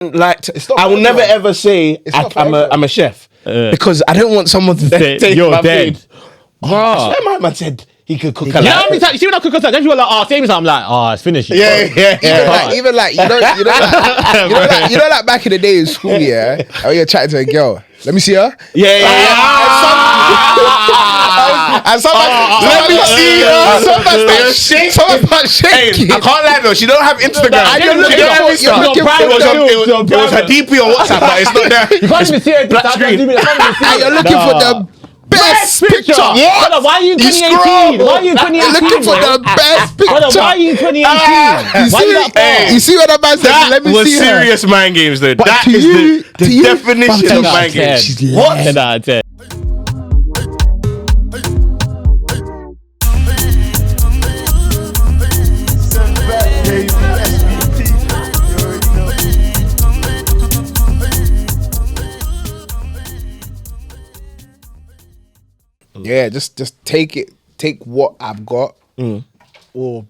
like It's not I will for never everyone. ever say It's not for I'm everyone. a chef because I don't want someone to take you're my dead. food. I swear my man said he could cook a You know lot. how many times? You see when I cook sometimes, everyone like, oh, same as I'm like, oh, it's finished. Even like you know like back in the day in school, yeah. Oh, you're chatting to a girl. Let me see her. And let me see her. Someone shaking. Hey, I can't lie though. She don't have Instagram. And you're looking for- it was her DP on WhatsApp, but it's not there. You can't even see it. Black screen. And you're looking for the best picture. Brother, why are you in 2018? Why are you in 2018? You're looking for the best Brother, picture. why are you in 2018? Why you that far? You see what that man said? That Let me was see her. serious mind games though. That to is you- the to you, definition fam, of 10 mind games. She's What? 10 out of 10. Yeah, just take it. Take what I've got. Or,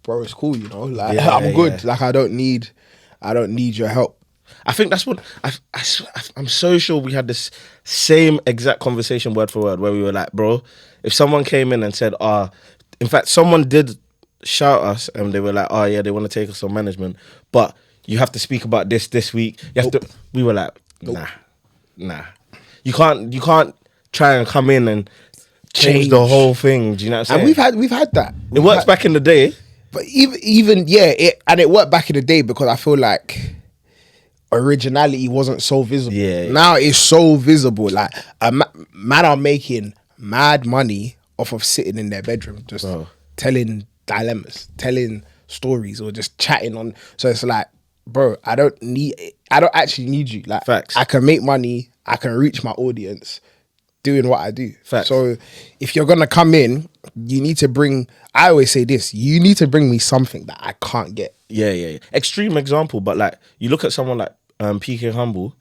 bro, it's cool. You know, like Yeah, I'm good. yeah. Like I don't need your help. I think that's what I'm so sure we had this same exact conversation word for word where we were like, bro, if someone came in and said, in fact, someone did shout us and they were like, oh yeah, they want to take us on management, but you have to speak about this week. You have to. We were like, nah. You can't try and come in and change the whole thing. Do you know what I'm saying? And we've had that. It works back in the day. But even it worked back in the day because I feel like originality wasn't so visible. Yeah. Now it's so visible. Like man are making mad money off of sitting in their bedroom, just telling dilemmas, telling stories, or just chatting on. So it's like, bro, I don't actually need you. Like, Facts. I can make money. I can reach my audience doing what I do. Facts. So if you're gonna come in, you need to bring. I always say this: you need to bring me something that I can't get. Yeah. Extreme example, but like you look at someone like PK Humble.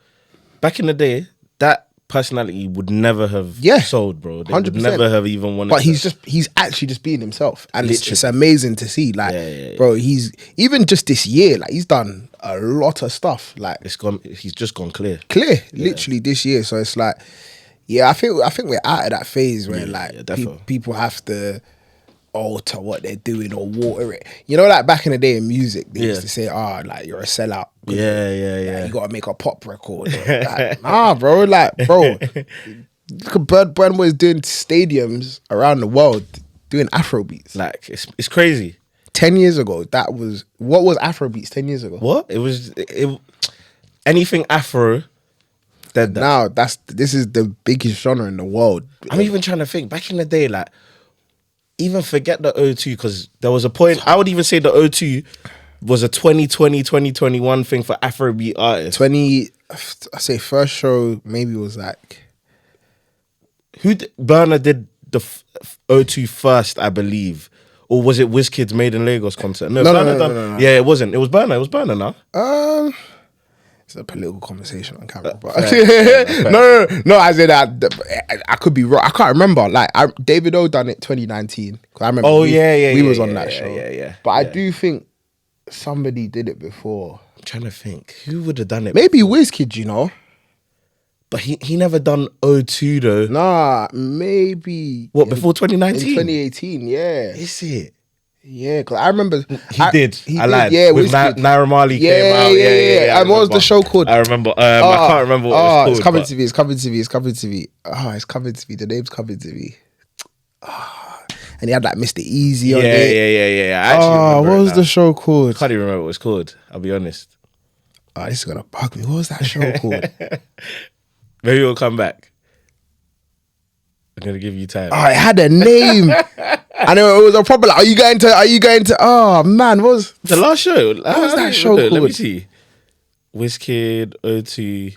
Back in the day, that personality would never have sold, bro. They would 100%. never have even wanted. But he's actually just being himself, and it's Literally. amazing to see. Like, bro, he's even just this year, like he's done a lot of stuff. Like He's just gone clear. Literally this year. So it's like, yeah, I think we're out of that phase where definitely. people have to alter what they're doing or water it. You know, like back in the day in music, they used to say, like you're a sellout. Yeah. You gotta make a pop record. Like, nah, bro. Like, bro, look at Burn Boy's doing stadiums around the world doing Afrobeats. Like it's crazy. 10 years ago, what was Afrobeats 10 years ago? What? Anything Afro. Dead that. Now this is the biggest genre in the world. I'm even trying to think. Back in the day, like, even forget the O2, because there was a point, I would even say the O2 was a 2020, 2021 thing for Afrobeat artists. I say first show maybe was like... Burner did the O2 first, I believe. Or was it WizKid's Made in Lagos concert? No. Yeah, it wasn't. It was Burner. It was Burner now. It's a political conversation on camera, but no. I said that I could be wrong. I can't remember. Like David O done it 2019. I remember. We was on that show. Yeah. But I do think somebody did it before. I'm trying to think who would have done it. Maybe WizKid, you know. But he never done O2 though. Nah, maybe. What, before 2019? In 2018, yeah. Is it? Yeah, because I remember He did. I lied. Yeah, with Naira Marley came out. Yeah. And what was the show called? I remember. I can't remember what it was called. It's coming to me. It's coming to me. It's coming to me. Oh, it's coming to me. The name's coming to me. And he had like Mr. Easy on it. Yeah. I actually remember what was the show called? I can't even remember what it was called. I'll be honest. Oh, this is gonna bug me. What was that show called? Maybe we'll come back. I'm gonna give you time. Oh, it had a name. I know it was a problem. Like, are you going to? Oh man, what was the last show? What was that show called? Let me see. WizKid O2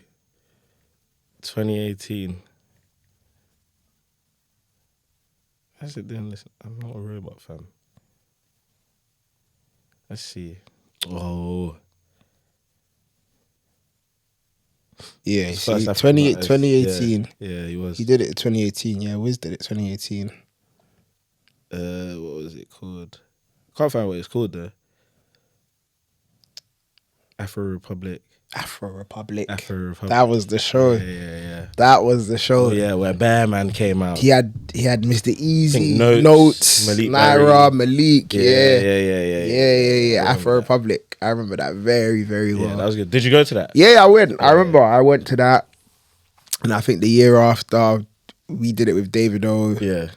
2018. How's it doing? Listen, I'm not a robot fan. Let's see. Oh. Yeah, First see, African artist. 2018. Yeah, he was. He did it in 2018. Yeah, Wiz did it 2018. What was it called? Can't find what it's called though. Afro Republic. Afro Republic. Afro Republic. That was the show. Yeah. That was the show. Oh, yeah, where Bearman came out. He had Mr. Easy, Think Notes, Malik Naira, Barry. Malik. Yeah. Afro Republic. I remember that very, very well. Yeah, that was good. Did you go to that? Yeah, I went. I remember I went to that, and I think the year after we did it with Davido. Yeah.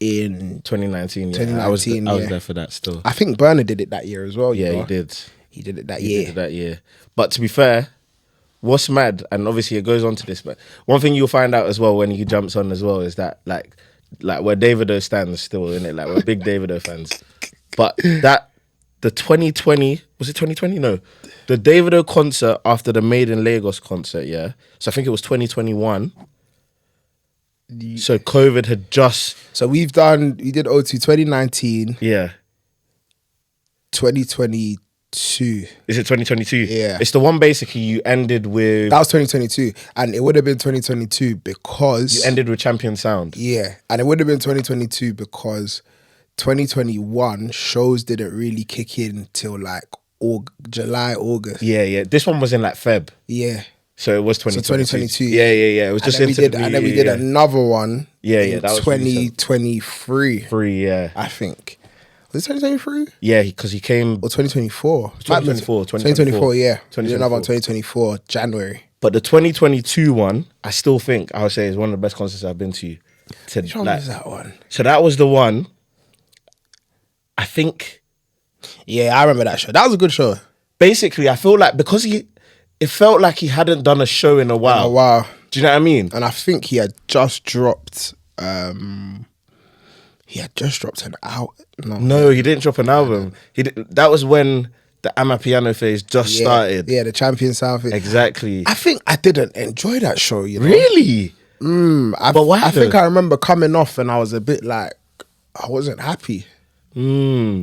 In 2019. Yeah. 2019, I was yeah. there for that still. I think Burner did it that year as well. Yeah, you know? he did. He did it that He year. did it that year. But to be fair, what's mad, and obviously it goes on to this, but one thing you'll find out as well when he jumps on as well is that like where Davido stands still, in it, like we're big Davido fans. But that the 2020, was it 2020? No. The Davido concert after the Made in Lagos concert, yeah. So I think it was 2021. So COVID had just So we did O2 2019, yeah. 2022. Is it 2022? Yeah. It's the one basically you ended with That was 2022, and it would have been 2022 because you ended with Champion Sound. yeah, and it would have been 2022 because 2021 shows didn't really kick in till like July, August. Yeah. This one was in like Feb. Yeah. So it was 2022. Yeah. It was just And into then we did another one. Yeah, in that was 2023. free, yeah. I think. Was it 2023 Yeah, because he came, or 2024? 2024, 2024. Yeah. We did another one 2024. 2024 January. but the 2022 one, I still think, I would say, is one of the best concerts I've been to. Which one was that one? So that was the one, I think, Yeah, I remember that show. That was a good show. basically, I feel like because it felt like he hadn't done a show in a while. Oh wow. Do you know what I mean? And I think he had just dropped an out. No, he didn't drop an album. That was when the Amapiano phase just started. Yeah, the Champion Sound thing. Exactly. I think I didn't enjoy that show, you know. Really? But why I think though? I remember coming off and I was a bit like, I wasn't happy. Do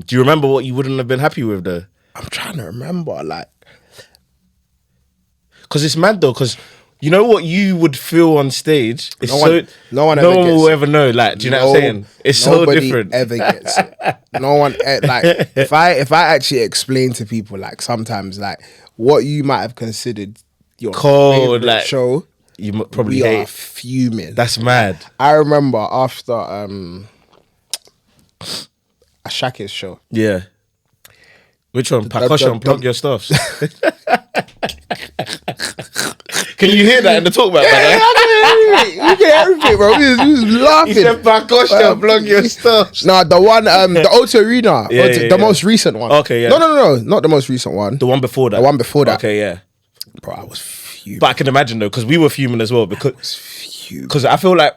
you remember what you wouldn't have been happy with though? I'm trying to remember, like, Because it's mad though, because you know what you would feel on stage? It's no one will ever know. Like, do you know what I'm saying? It's so nobody different. ever gets it. No one like if I actually explain to people like sometimes like what you might have considered your Cold, favorite like, show, You probably we hate. are fuming. That's mad. I remember after Asake's show. Yeah. Which one? Percussion, plug your stuffs. Can you hear that in the talkback, brother? You get everything, bro. We was laughing. He said percussion, plug your stuffs. Nah, the one, the O2 Arena, Yeah, the most recent one. Okay, yeah. No, not the most recent one. The one before that. The one before that. Okay, yeah. Bro, I was fuming. But I can imagine though, because we were fuming as well. Fuming. Because I feel like,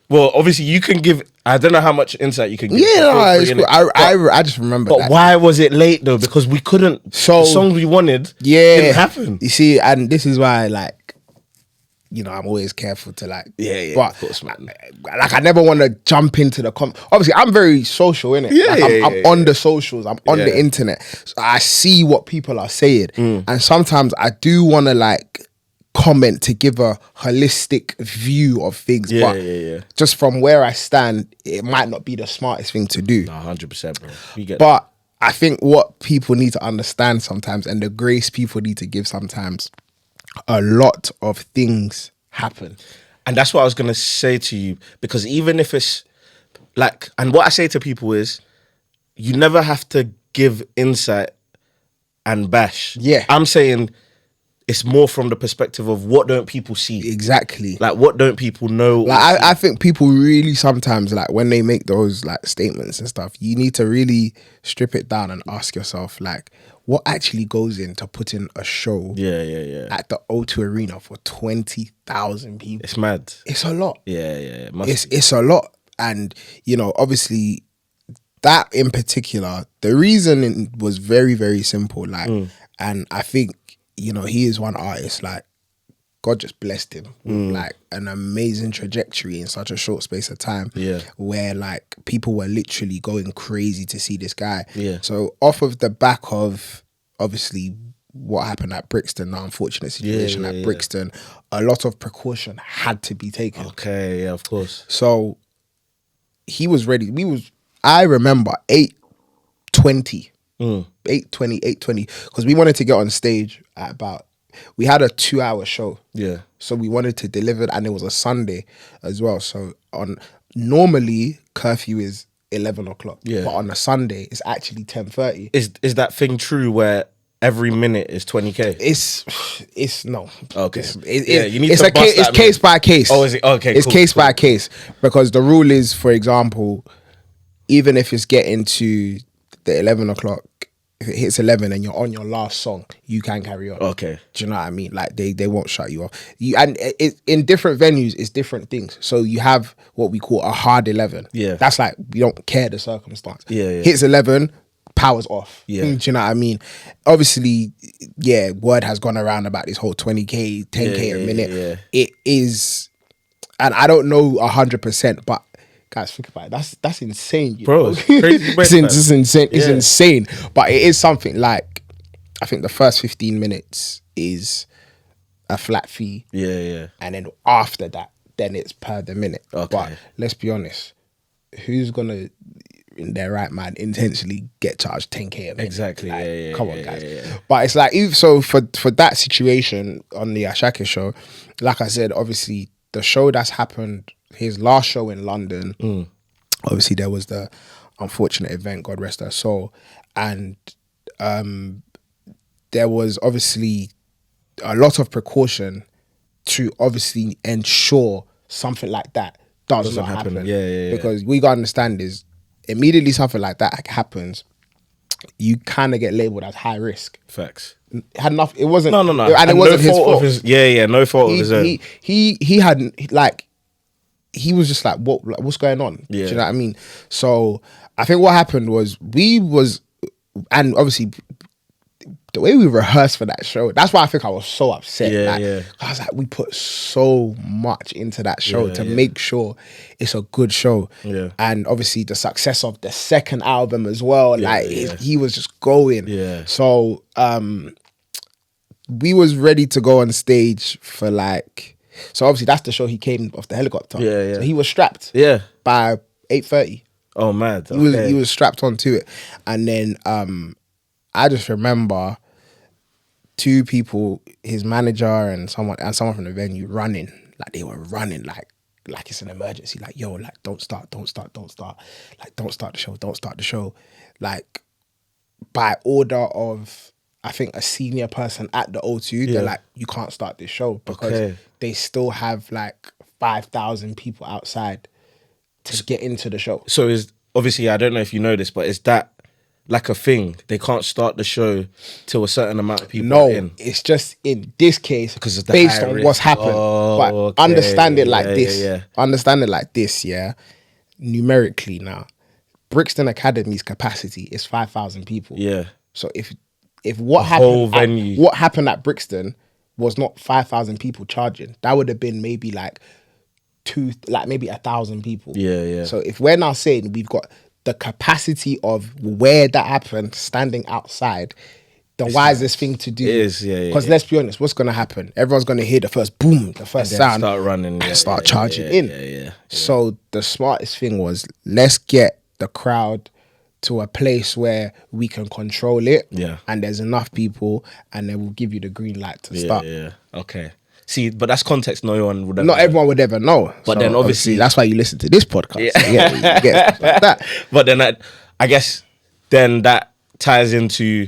well, obviously you can give. I don't know how much insight you can give. Yeah, Feel no, free, it's innit? cool. I just remember But that. why was it late though? Because we couldn't. So- the songs we wanted. Yeah, didn't happen. You see, and this is why, like, you know, I'm always careful to like. Yeah, But of course, man. like, I never want to jump into the obviously, I'm very social, innit? Yeah, like, I'm yeah. on the socials. I'm on the Yeah. internet. So I see what people are saying, Mm. and sometimes I do want to like comment to give a holistic view of things. Yeah, but yeah. just from where I stand, it might not be the smartest thing to do. No, 100%, bro. You get. But I think what people need to understand sometimes, and the grace people need to give sometimes, a lot of things happen. And that's what I was gonna say to you, because even if it's like, and what I say to people is, you never have to give insight and bash. Yeah. I'm saying it's more from the perspective of what don't people see, Exactly. like what don't people know. Like I think people really sometimes, like when they make those like statements and stuff, you need to really strip it down and ask yourself, like, what actually goes into putting a show yeah. at the O2 Arena for 20,000 people? It's mad. It's a lot. Yeah. It must be. It's a lot, and you know, obviously, that in particular, the reason was very, very simple. Like, and I think, you know, he is one artist, like, God just blessed him with like an amazing trajectory in such a short space of time. Yeah. Where like people were literally going crazy to see this guy. Yeah. So off of the back of obviously what happened at Brixton, the unfortunate situation at Brixton, a lot of precaution had to be taken. Okay, yeah, of course. So he was ready. I remember 8:20. 8:20, because we wanted to get on stage at about we had a 2-hour show. Yeah. So we wanted to deliver, and it was a Sunday as well. So normally curfew is 11 o'clock. Yeah. But on a Sunday, it's actually 10:30. Is that thing true where every minute is 20K? It's no. Okay. You need it's to a bust case, it's that case by case. Oh, is it? Okay, It's cool, case cool. by case, because the rule is, for example, even if it's getting to the 11 o'clock, if it hits 11 and you're on your last song, you can carry on. Okay. Do you know what I mean? Like they won't shut you off. In different venues, it's different things. So you have what we call a hard 11. Yeah. That's like, we don't care the circumstance. Yeah. Hits 11, powers off. Yeah. Do you know what I mean? Obviously, yeah, word has gone around about this whole 20K, 10K a minute. Yeah. It is, and I don't know 100%, but guys, think about it. That's insane, you Bro, know? it's crazy. It's insane. It's Yeah. insane. But it is something like, I think the first 15 minutes is a flat fee. Yeah. And then after that, then it's per the minute. Okay. But let's be honest, who's gonna, in their right mind, intentionally get charged 10K a minute? Exactly. Like, Yeah. come on, guys. Yeah. But it's like, so for that situation on the ASAKE show, like I said, obviously the show that's happened, his last show in London, obviously there was the unfortunate event, God rest her soul, and there was obviously a lot of precaution to obviously ensure something like that does not happen. Yeah. Because we gotta understand is, immediately something like that happens, you kind of get labeled as high risk. Facts. It had enough. It wasn't. No. And it wasn't his fault. No fault of his own. He hadn't, like, he was just like, what's going on? Yeah. Do you know what I mean? So I think what happened was and obviously the way we rehearsed for that show, that's why I think I was so upset. Yeah. I was like, we put so much into that show to make sure it's a good show. Yeah. And obviously the success of the second album as well, he was just going. Yeah. So we was ready to go on stage for like, so obviously that's the show he came off the helicopter. Yeah. So he was strapped. Yeah. By 8:30. Oh, mad. He was strapped onto it. And then I just remember two people, his manager and someone from the venue running. Like they were running like it's an emergency. Like, yo, like don't start. Like, don't start the show. Like, by order of, I think, a senior person at the O2, they're like, you can't start this show because they still have like 5,000 people outside to get into the show. So is, obviously, I don't know if you know this, but is that like a thing? They can't start the show till a certain amount of people are in? It's just in this case, Because of the based high on risk. what's happened. Oh, but okay. understand it like Yeah, this. yeah. Understand it like this, yeah. Numerically now, Brixton Academy's capacity is 5,000 people. Yeah. So if what whole happened, venue. what happened at Brixton was not 5,000 people charging, that would have been maybe like maybe 1,000 people. Yeah. So if we're now saying we've got the capacity of where that happened standing outside, the wisest thing to do is, yeah. Because let's be honest, what's going to happen? Everyone's going to hear the first boom, the first sound, Start running. and start charging in. Yeah. So the smartest thing was, let's get the crowd to a place where we can control it. Yeah. And there's enough people, and then we'll give you the green light to start. Yeah. Okay. See, but that's context no one would ever Not know. everyone would ever know. But then obviously- that's why you listen to this podcast. Yeah, you get stuff like that. But then I guess then that ties into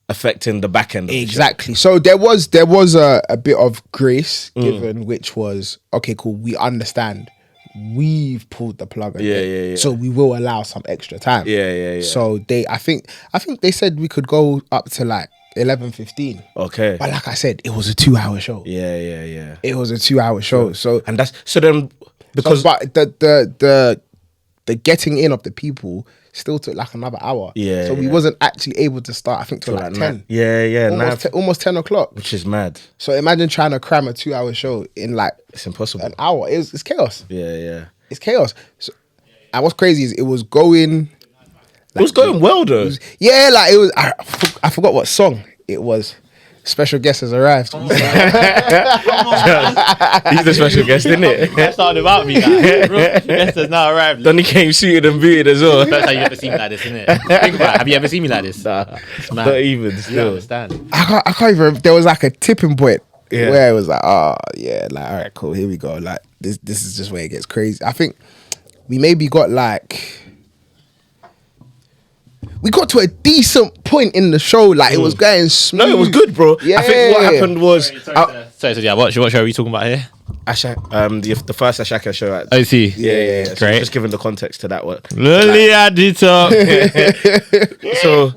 affecting the back end of the show. Exactly. So there was a bit of grace given, which was, okay, cool, we understand. We've pulled the plug. Yeah. So we will allow some extra time. Yeah. So I think they said we could go up to like 11:15. Okay. But like I said, it was a 2-hour show. Yeah. It was a 2-hour show. So And that's so then because but the getting in of the people still took like another hour. Yeah, So we yeah. wasn't actually able to start, I think, till like 10. Yeah. Almost 10 o'clock. Which is mad. So imagine trying to cram a 2-hour show in like It's impossible. an hour. It's chaos. Yeah. It's chaos. So, and what's crazy is it was going. It was going well though. Yeah, like it was. I forgot what song it was. Special guest has arrived. He's the special guest, isn't it? That's not about me. Guest has now arrived. Then he came suited and booted as well. That's how you ever seen me like this, isn't it? Think about it. Have you ever seen me like this? Nah, not even. You don't Still. understand. I can't even. There was like a tipping point Yeah. where it was like, oh yeah, like all right, cool, here we go. Like this is just where it gets crazy. I think we maybe got like. We got to a decent point in the show, like it was going smooth. No, it was good, bro. Yeah. I think what happened was Sorry, yeah, what show are we talking about here? the first Asake show. I see. Yeah. So Great. just giving the context to that work. Lily Adito. So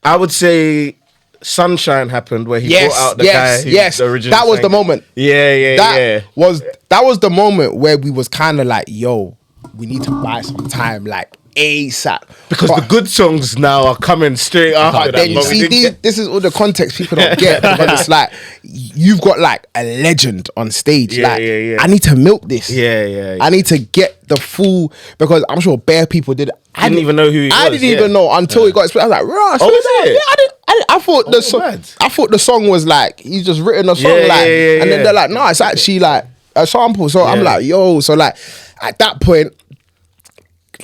I would say Sunshine happened where he brought out the guy. Yes, the original that was the singer. moment. Yeah. That was the moment where we was kind of like, yo, we need to buy some time, like ASAP, Because the good songs now are coming straight after But that. then you but we see, didn't get- this is all the context people don't get, because it's like you've got like a legend on stage. Yeah, like yeah. I need to milk this. Yeah. I need to get the full, because I'm sure bare people did. I Didn't even know who he I was, didn't yeah. even know until it got explained. I was like, Ross. Oh, is it? Yeah, I thought the song. mad. I thought the song was like he's just written a song, Yeah, like, yeah, and then yeah. they're like, no, it's actually like a sample. So I'm Yeah. like, yo, so like at that point,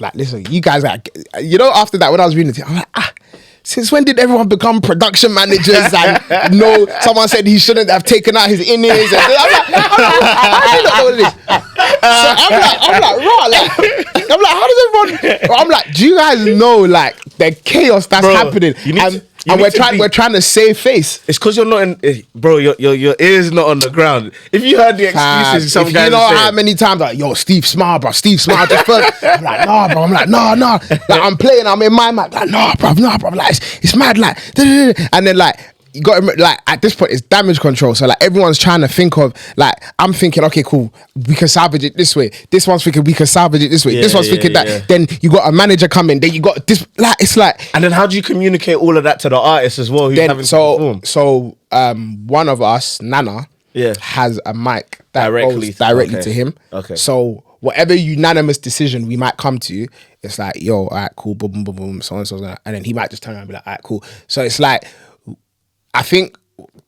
like, listen, you guys, like, you know, after that when I was reading it, I'm like, since when did everyone become production managers? And no, someone said he shouldn't have taken out his innings. And I'm like, how do you not know this? So I'm like, how does everyone? I'm like, do you guys know like the chaos that's Bro, happening? you need And, to- you and need to be- we're trying to save face. It's because you're not in, bro. Your ear's not on the ground. If you heard the excuses, some If guys you know are saying, how many times like, yo, Steve Smart, bro, Steve Smart just first. I'm like, nah, bro. I'm like, nah. Like I'm playing, I'm in my mind, like, nah, bro. Like it's mad, like, and then like. You got to, like, at this point it's damage control, so like everyone's trying to think of, like, I'm thinking, okay, cool, we can salvage it this way. This one's thinking we can salvage it this way. Yeah, This one's yeah, thinking that. yeah. Then you got a manager coming. Then you got this, like, it's like. and then how do you communicate all of that to the artist as well? Who's Then having to perform? one of us, Nana, Yeah. has a mic that Directly goes directly okay. to him. Okay. So whatever unanimous decision we might come to, it's like, yo, all right, cool, boom, boom, boom, boom, so and so, and then he might just turn around and be like, all right, cool. So it's like, I think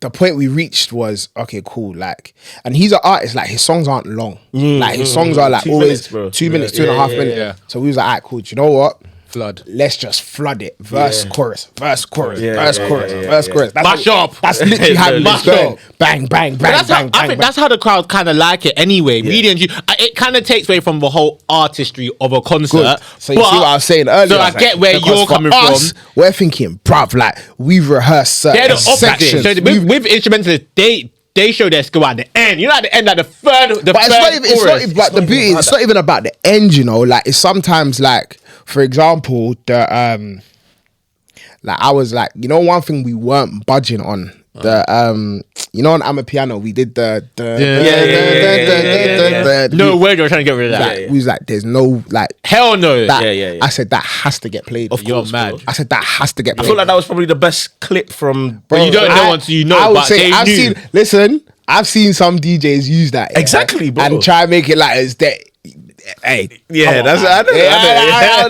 the point we reached was, okay, cool, like, and he's an artist, like his songs aren't long, like his songs are like 2 always minutes, bro. 2 minutes, Yeah, 2.5 yeah, minutes. yeah. So we was like, all right, cool. Do you know what? Flood. Let's just flood it. Verse, chorus, verse, chorus, Yeah, verse, yeah, chorus, yeah, yeah, verse, yeah. chorus. Mash up. That's literally how we Mash was going. up. Bang, bang, bang, That's how, bang, I bang, think bang. that's how the crowd kind of like it anyway. Really, and it kind of takes away from the whole artistry of a concert. Good. So you see what I was saying earlier. So I get where Because you're for coming us, from. We're thinking, bruv, like we've rehearsed certain They're the opposite. sections. So with instrumentalists, they show their skill at the end. You know, at the end, like the third. But it's not even but the beauty. It's not even about the end, you know. Like it's sometimes like, for example, the like I was like, you know, one thing we weren't budging on. The you know, on Amapiano we did the No way you're trying to get rid of that. like, we was like, there's no like Hell no. that. Yeah. I said that has to get played. You're mad. I said that has to get I played. feel like that was probably the best clip from. But you don't know until you know, I would but say they I've knew. seen. Listen, I've seen some DJs use that, yeah, Exactly, bro. and try and make it like it's that. Hey, Yeah, that's. I know.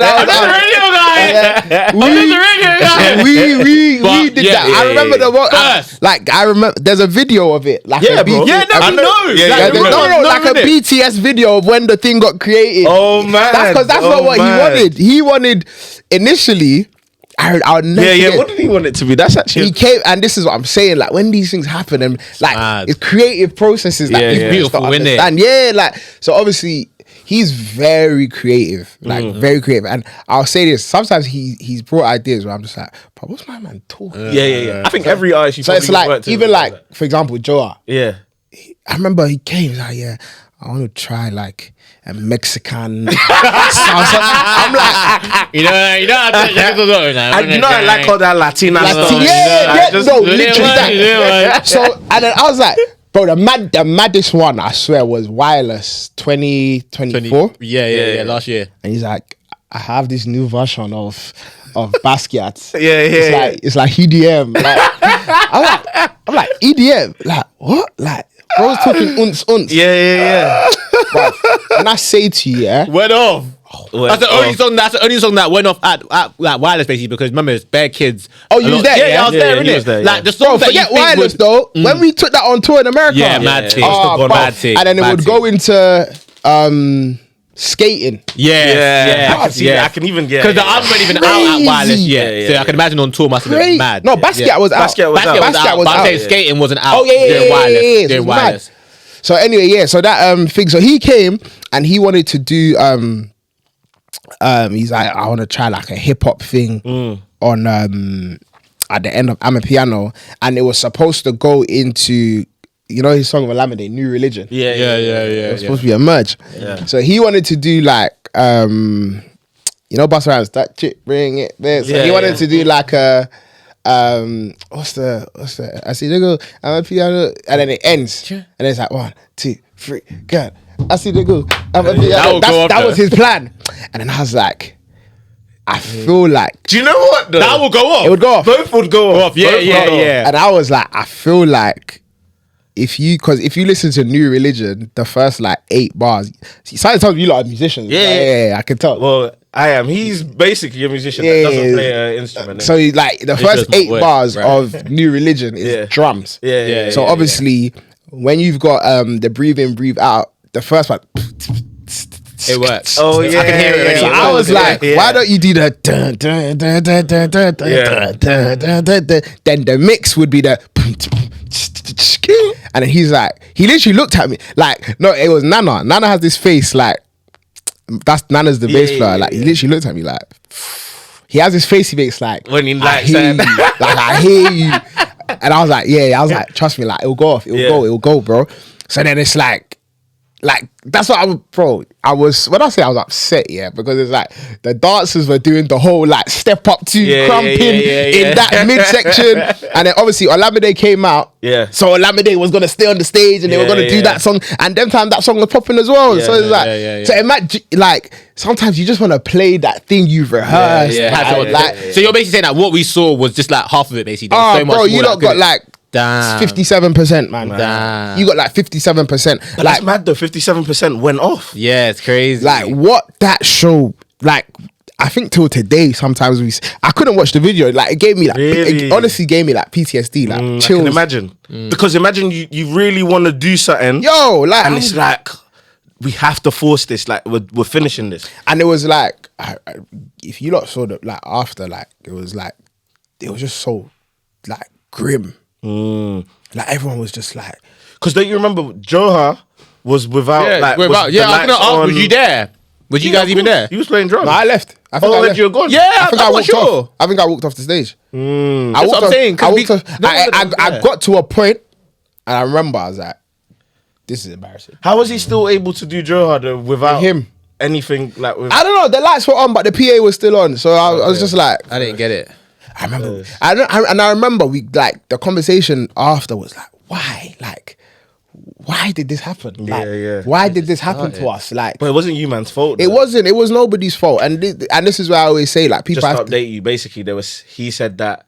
I'm just a radio guy. I'm just a radio guy. we But, did yeah, that. yeah, I remember the one. First. I remember. There's a video of it. Like Yeah, a bro. Yeah, no, I we know. know. Yeah, Like, yeah, no, bro. like a innit? BTS video of when the thing got created. Oh man, That's because that's not what he wanted. He wanted initially. I'll never Yeah. forget, What did he want it to be? That's actually. he came, and this is what I'm saying. Like when these things happen, and like mad. it's creative processes. Like Yeah, people yeah. just don't Beautiful, innit? understand. Yeah, like so. Obviously, he's very creative. Like very creative. And I'll say this: sometimes he's brought ideas where I'm just like, bro, what's my man talking? Yeah. I think every artist. You So it's probably like worked with even was like for example, Joa. Yeah. I remember he came. He's like, yeah, I want to try like a Mexican salsa. I'm like. You know, And you know, I like all that Latina stuff. Yeah, Just- no, literally that. Yeah. So and then I was like, bro, the maddest one I swear was Wireless 2024, Yeah, last year. and he's like, I have this new version of Basquiat. Yeah. It's like EDM. Like, I'm like EDM. Like what? Like bro's talking unts. Yeah. But when I say to you, yeah, Went off. oh That's the only song. That's the only song that went off at like Wireless basically because remember it's bare kids. Oh, you was there? Yeah, I was there. he was there, Like the Bro, song that forget you think Wireless would, though. When we took that on tour in America, mad thing. bad thing. and then it Mad would thing. go into skating. Yeah, I can see that. I can even get because the album wasn't even out at Wireless yet. Yeah, So yeah, I can imagine on tour must have Crazy. been mad. No, Basquiat was out. Basquiat was out. Basquiat was was out. But I'm out. saying skating wasn't out. Oh yeah, during Wireless. it During was mad. Wireless. So anyway, yeah. So that thing. So he came and he wanted to do he's like, I want to try like a hip hop thing on at the end of I'm a Piano, and it was supposed to go into his song of Olamide, New Religion. Yeah. It was supposed to be a merge. Yeah. So he wanted to do like Busta Rhymes, that chick, bring it there. So he wanted to do like a what's the I see the go, I'm a Piano, and then it ends, and it's like 1, 2, 3, go. I see the go, I'm a Piano. That was his plan, and then I was like, I feel like, Do you know what? Though? That will go off. it would go off. Both would go off. Yeah, Both would yeah, go off. yeah. And I was like, I feel like if you listen to New Religion, the first like 8 bars, sometimes you lot are musicians. Yeah. I can tell. Well, I am. He's basically a musician that doesn't play an instrument. So like the first just not 8 work, bars right. of New Religion is Yeah. drums. Yeah. So obviously, when you've got the breathe in, breathe out, the first one. It works. Oh, I can hear it already. So I was like, Yeah. why don't you do the dun, dun, dun, dun, dun, dun, dun, Yeah. dun, dun, dun, dun. Then the mix would be the and then he literally looked at me like, no, it was Nana. Nana has this face like, that's Nana's the bass player. Like he literally looked at me like, he has this face he makes like, When he I like hear saying- you. Like I hear you. And I was like, like, trust me, like it'll go off, it'll go, bro. So then it's like that's what I was when I say I was upset, because it's like the dancers were doing the whole like step up to crumping in that midsection, and then obviously Olamide came out, so Olamide was gonna stay on the stage and they were gonna do that song, and them time that song was popping as well. So it's like, so imagine like sometimes you just want to play that thing you've rehearsed, So you're basically saying that what we saw was just like half of it basically. There was so much bro, more you that lot got could've- like. Damn. 57%, man. Damn. You got like 57%. But like that's mad though. 57% went off. Yeah, it's crazy. Like what that show, like I think till today sometimes I couldn't watch the video. Like it gave me like Really? it honestly gave me like PTSD, like I chills. can imagine. Because imagine you really want to do something. Yo, like And it's like, we have to force this. Like, we're finishing this. and it was like if you lot saw that, like after, like it was just so like grim. Like everyone was just like, Because don't you remember, Joha was without, I was the gonna lights ask, on. was you there? Was you guys of even course. there? He was playing drums. no, I left. I think Oh, I when left. you were gone? Yeah, I think I I'm walked sure. off. I think I walked off the stage. I That's walked what I'm off, saying, 'cause I walked off. no one was I there. got to a point, and I remember I was like, "This is embarrassing." How was he still able to do Joha though, without Him. anything like with... I don't know. The lights were on, but the PA was still on. So I was just like, I didn't get it. I remember. I remember we like the conversation after was like, why? Like, why did this happen? Like, why did this happen to us? Like, But it wasn't you man's fault. it though. wasn't. It was nobody's fault. And this is why I always say, like, people Just to have to. update you, basically, he said that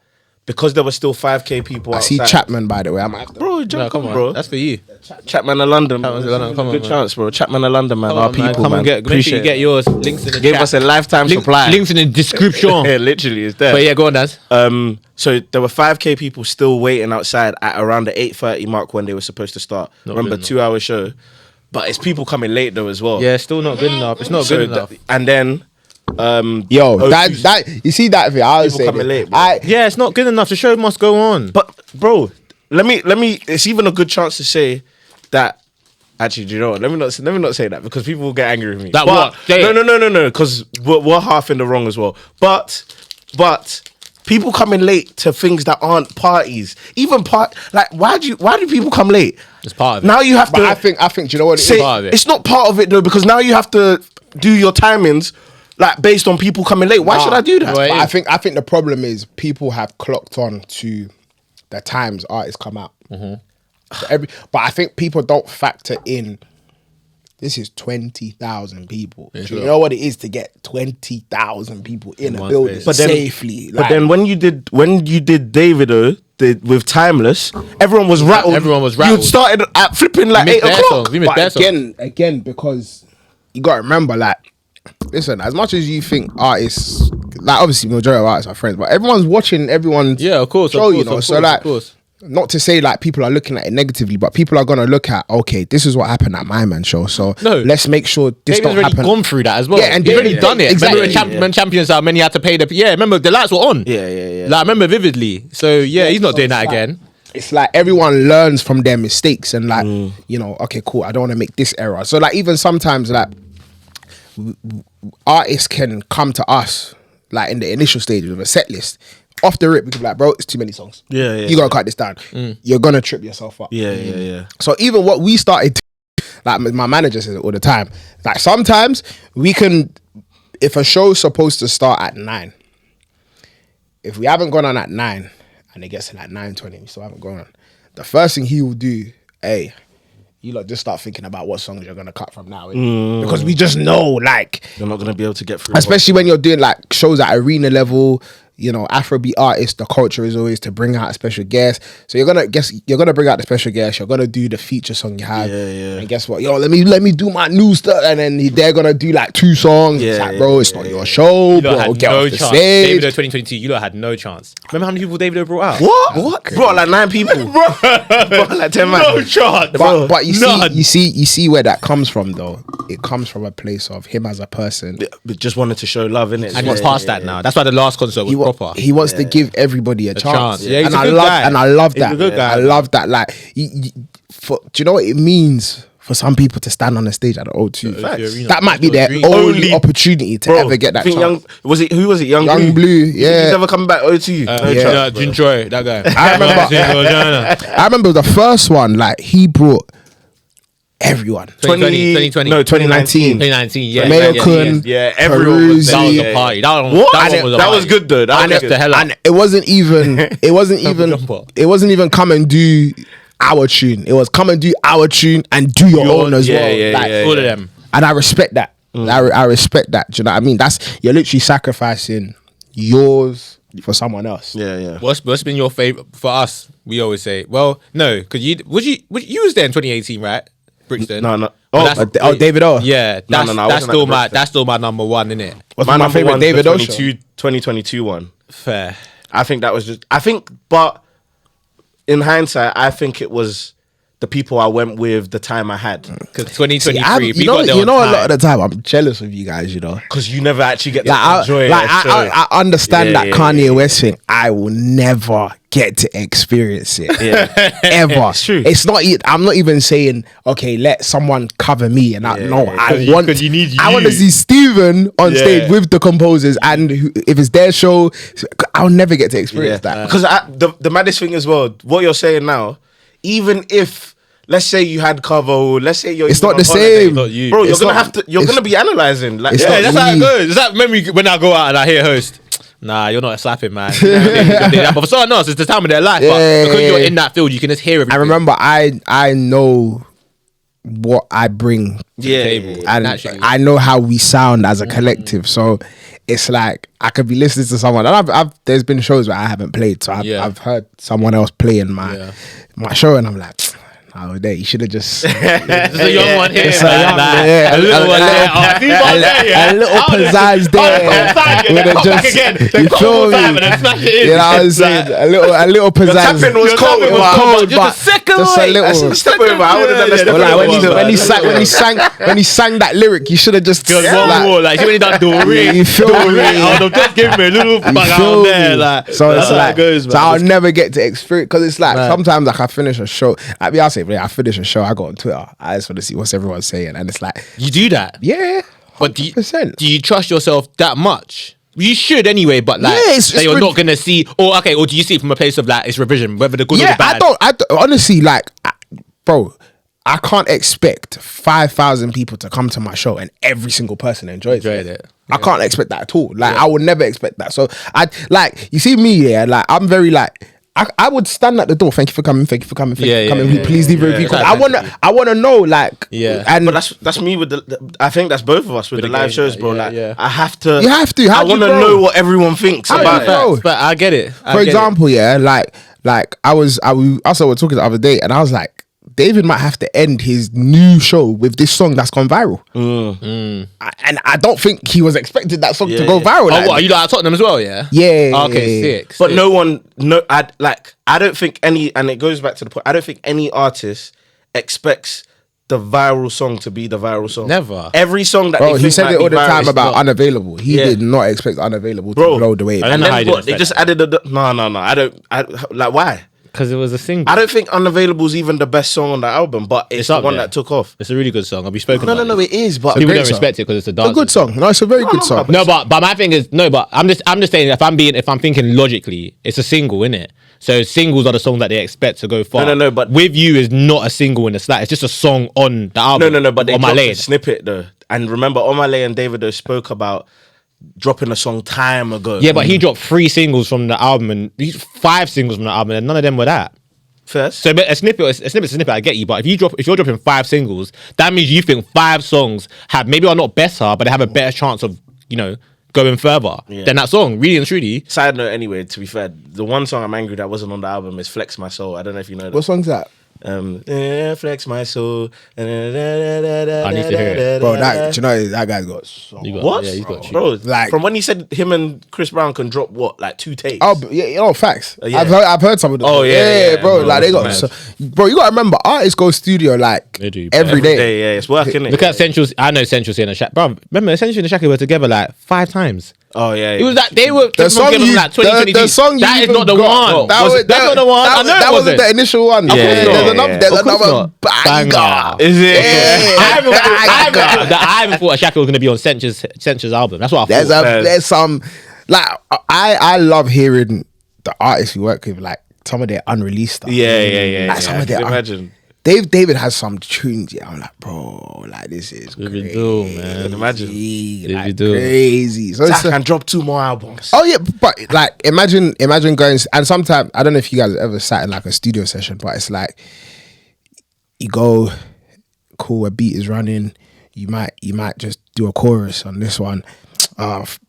because there were still 5K people I see outside. Chapman, by the way. I might have to. Bro, jump No, come on, bro. That's for you. Chapman of London. Chapman of London, come on, Good man. chance, bro. Chapman of London, man. Come Our on, man. people, Come man. and get. Make sure Appreciate you get it. yours. Links in the Gave chat. us a lifetime supply. Links in the description. Yeah, literally, it's there. But yeah, go on, Daz. So there were 5K people still waiting outside at around the 8:30 mark when they were supposed to start. Remember, good 2-hour show. But it's people coming late though as well. Yeah, still not good enough. It's not So good enough. and then Yo, O2's that you see that thing? I was people saying, coming late, bro. Yeah, it's not good enough. The show must go on. But bro, let me. It's even a good chance to say that. Actually, do you know what? Let me not say that because people will get angry with me. That But- what? Say it. No. Because we're half in the wrong as well. But people coming late to things that aren't parties, even like why do people come late? It's part of it. Now you have but to. I think, do you know what it say, is? part of it. It's not part of it though because now you have to do your timings like based on people coming late. Why should I do that? Well, But I think the problem is people have clocked on to the times artists come out. So but I think people don't factor in. This is 20,000 people. Do you know what it is to get 20,000 people in a one building space. But then- safely? But then when you did Davido with Timeless, everyone was rattled. Everyone was You rattled. started at flipping like We missed 8 their o'clock. songs. We missed their but songs. again, because you got to remember, like listen, as much as you think artists, like obviously majority of artists are friends, but everyone's watching everyone's of course, show, you know. of So course, like, of course. not to say like people are looking at it negatively, but people are gonna look at, okay, this is what happened at my man show, so let's make sure this David's don't already happen. gone through that as well. Yeah, and he's David- already done it. exactly. Remember when champions are many had to pay the. Yeah, remember the lights were on. Yeah. Like I remember vividly. So he's not doing that again. It's like everyone learns from their mistakes and like, you know, okay, cool, I don't want to make this error. So like even sometimes like artists can come to us like in the initial stages of a set list. Off the rip, we can be like, bro, it's too many songs. Yeah. You gotta cut this down. You're gonna trip yourself up. Yeah. So even what we started to, like my manager says it all the time, like sometimes we can, if a show's supposed to start at 9, if we haven't gone on at 9 and it gets in at 9:20, we still haven't gone on, the first thing he will do, hey, you lot just start thinking about what songs you're gonna cut from now, because we just know, like, You're not gonna be able to get through. especially when you're doing like shows at arena level, you know, Afrobeat artists, the culture is always to bring out a special guest. So you're gonna bring out the special guest. You're gonna do the feature song you have. Yeah. And guess what? Yo, let me do my new stuff. And then they're gonna do like 2 songs. It's like, bro, it's not your show, You bro. lot had Get no off the chance. stage. Davido 2022, you lot had no chance. Remember how many people Davido brought out? What? Bro, like 9 people. Bro, like 10 man. No chance. But you None. see where that comes from though. It comes from a place of him as a person. But just wanted to show love, innit? And he's past that now. That's why the last concert was proper. He wants to give everybody a chance. Yeah, he's and a I good love guy. and I love He's that. a good guy. I love that. Like, do you know what it means for some people to stand on the stage at the O2? Facts. That might be their Dream. only opportunity to ever get that I think chance. who was it? Young Young Blue, He's yeah. never coming back O2. No chance, bro. Jinjoy, that guy. I remember the first one. Like he brought everyone. 2020. No, 2019. 2019, yeah. Mayo yeah, Kun, Yeah, everyone was there. That was Peruzzi. a party. That one, What? That, one was a That party. was good though. That And was the good. hell up. And it wasn't even come and do our tune. It was come and do our tune and do your own as well. Like, All of them. and I respect that. I respect that. Do you know what I mean? You're literally sacrificing yours for someone else. Yeah. What's been your favorite for us? We always say, well, no, because you was there in 2018, right? Brixton. No. But that's- David O. Yeah, No, that's I wasn't still at the my Brixton. that's still my number one, innit? What's My my number favorite one, David the O show? 2022 one. Fair. I think that was just. But in hindsight, I think it was the people I went with, the time I had. Because 2023, You know, a lot of the time I'm jealous of you guys. You know, Because you never actually get to like enjoy it. I understand Yeah, that yeah, Kanye yeah. West thing. I will never get to experience it. Yeah. Ever. It's true. It's not. I'm not even saying okay. Let someone cover me. And I no. I want. 'cause you need I want to you. see Steven on Yeah. stage with the composers, and if it's their show, I'll never get to experience that. Because the maddest thing as well, what you're saying now, even if let's say you had cover, or let's say you're It's even not on the holiday, same. Not you. bro. You're It's gonna not- have to. You're it's- gonna be analyzing. Like, it's Yeah, not that's how it me. goes. Is that memory when I go out and I hear host? Nah, you're not slapping, man. You know what I mean? You can do that. But for someone else, it's the time of their life. Yeah, but because yeah, you're yeah. in that field, you can just hear everything. I remember I know what I bring to the Yeah, table, yeah, yeah. and Naturally. I know how we sound as a collective. So it's like I could be listening to someone, and I've there's been shows where I haven't played, so Yeah. I've heard someone else playing Yeah. my show, and I'm like, oh, there you should have just. There's a young one here. It's a man, young- like, yeah, a little one there. Oh, see one there, yeah. a little pizzazz there. Would have just, you feel me? And then smash it in. You know what I'm saying? A little pizzazz. tapping was cold, It was but- cold, just but a second just a away. little. That's a step over. I would have done a step Well, like, over. when he sang that lyric, you should have just Just one more, like, she when he done Dory. you feel me? I would have just given me a little You bug feel out there, me? like. So it's that's how like, it goes, man. so I'll never get to experience, because it's like sometimes like I finish a show, like Beyonce, I finish a show, I go on Twitter, I just want to see what's everyone saying, and it's like, You do that, yeah, but do you 100%. trust yourself that much? You should anyway, but like, Yeah, it's that you're rid- not gonna see, or do you see it from a place of like it's revision, whether the good or yeah, the bad? I don't honestly, like, bro, I can't expect 5,000 people to come to my show and every single person enjoys Enjoyed it. I can't expect that at all. Like, I would never expect that. So I like, you see me, yeah, like I'm very like, I would stand at the door. Thank you for coming. Thank you for coming. Thank you for coming. Please leave a review. 'Cause I wanna know, like, Yeah. And But that's me with the I think that's both of us with the the live game, shows, bro. yeah, Like yeah. I have to. You have to. I How'd you want to grow? know what everyone thinks How'd about you it. grow? But I get it. for example, yeah, like I was talking the other day, and I was like, David might have to end his new show with this song that's gone viral. And I don't think he was expecting that song to go viral. Oh, what, are you like at Tottenham as well, yeah? Yeah. Okay, sick. But I don't think any, and it goes back to the point, I don't think any artist expects the viral song to be the viral song. Never. Every song that Bro, they he think said might it be all the viral time is about not. Unavailable. He did not expect Unavailable to blow the way. I don't And know how then he what? They didn't just added no. Like, why? Because it was a single. I don't think Unavailable is even the best song on the album, but it's the up one there. that took off. It's a really good song. I'll be spoken No, about. it is, but People great don't song. respect it because it's a It's dance. a good song. No, it's a very good song. No, but my thing is but I'm just saying if I'm thinking logically, it's a single, innit? So singles are the songs that they expect to go far. No, but With You is not a single in the slat. It's just a song on the album. No, but they on my dropped lane. a snippet though. And remember, Omale and Davido spoke about dropping a song time ago. Yeah, but he dropped 3 singles from the album and 5 singles from the album, and none of them were that. First. So a snippet's a snippet. I get you, but if you're dropping 5 singles, that means you think 5 songs are not better, but they have a better chance of going further than that song. Really and truly. Side note, anyway, to be fair, the one song I'm angry that wasn't on the album is Flex My Soul. I don't know if you know that. What song's that? Flex My Soul. I need to hear it. Bro, that guy's got so What? Yeah, he's got you. Bro, Like- from when he said him and Chris Brown can drop what, like 2 takes? Oh, but yeah, facts. Yeah. I've heard some of them. Oh, yeah, bro. bro, Like they got, man. bro. You gotta remember, artists go studio like They do, bro. every day. Yeah, it's working. Look at Central's. I know Central C and Shaq. Bro, remember Central and Shaq were together like 5 times. Oh yeah, It was like they were The song together you, like 2022. the song you That is even not the got, one. That's That's not the one. I know that it wasn't the initial one. course There's not. another, Yeah. there's Of course another banger. Banger. Is it? I haven't thought Shaq was going to be on Central's album. That's what I thought. There's some like I love hearing the artists we work with, like some of their unreleased stuff. Yeah. Like some of their Imagine. David has some tunes. Yeah, I'm like, bro, like this is David crazy. do, man. Imagine. Like, David do. crazy. So Zach it's can drop 2 more albums. oh yeah, but like imagine going, and sometimes I don't know if you guys ever sat in like a studio session, but it's like you go, cool, a beat is running, you might just do a chorus on this one.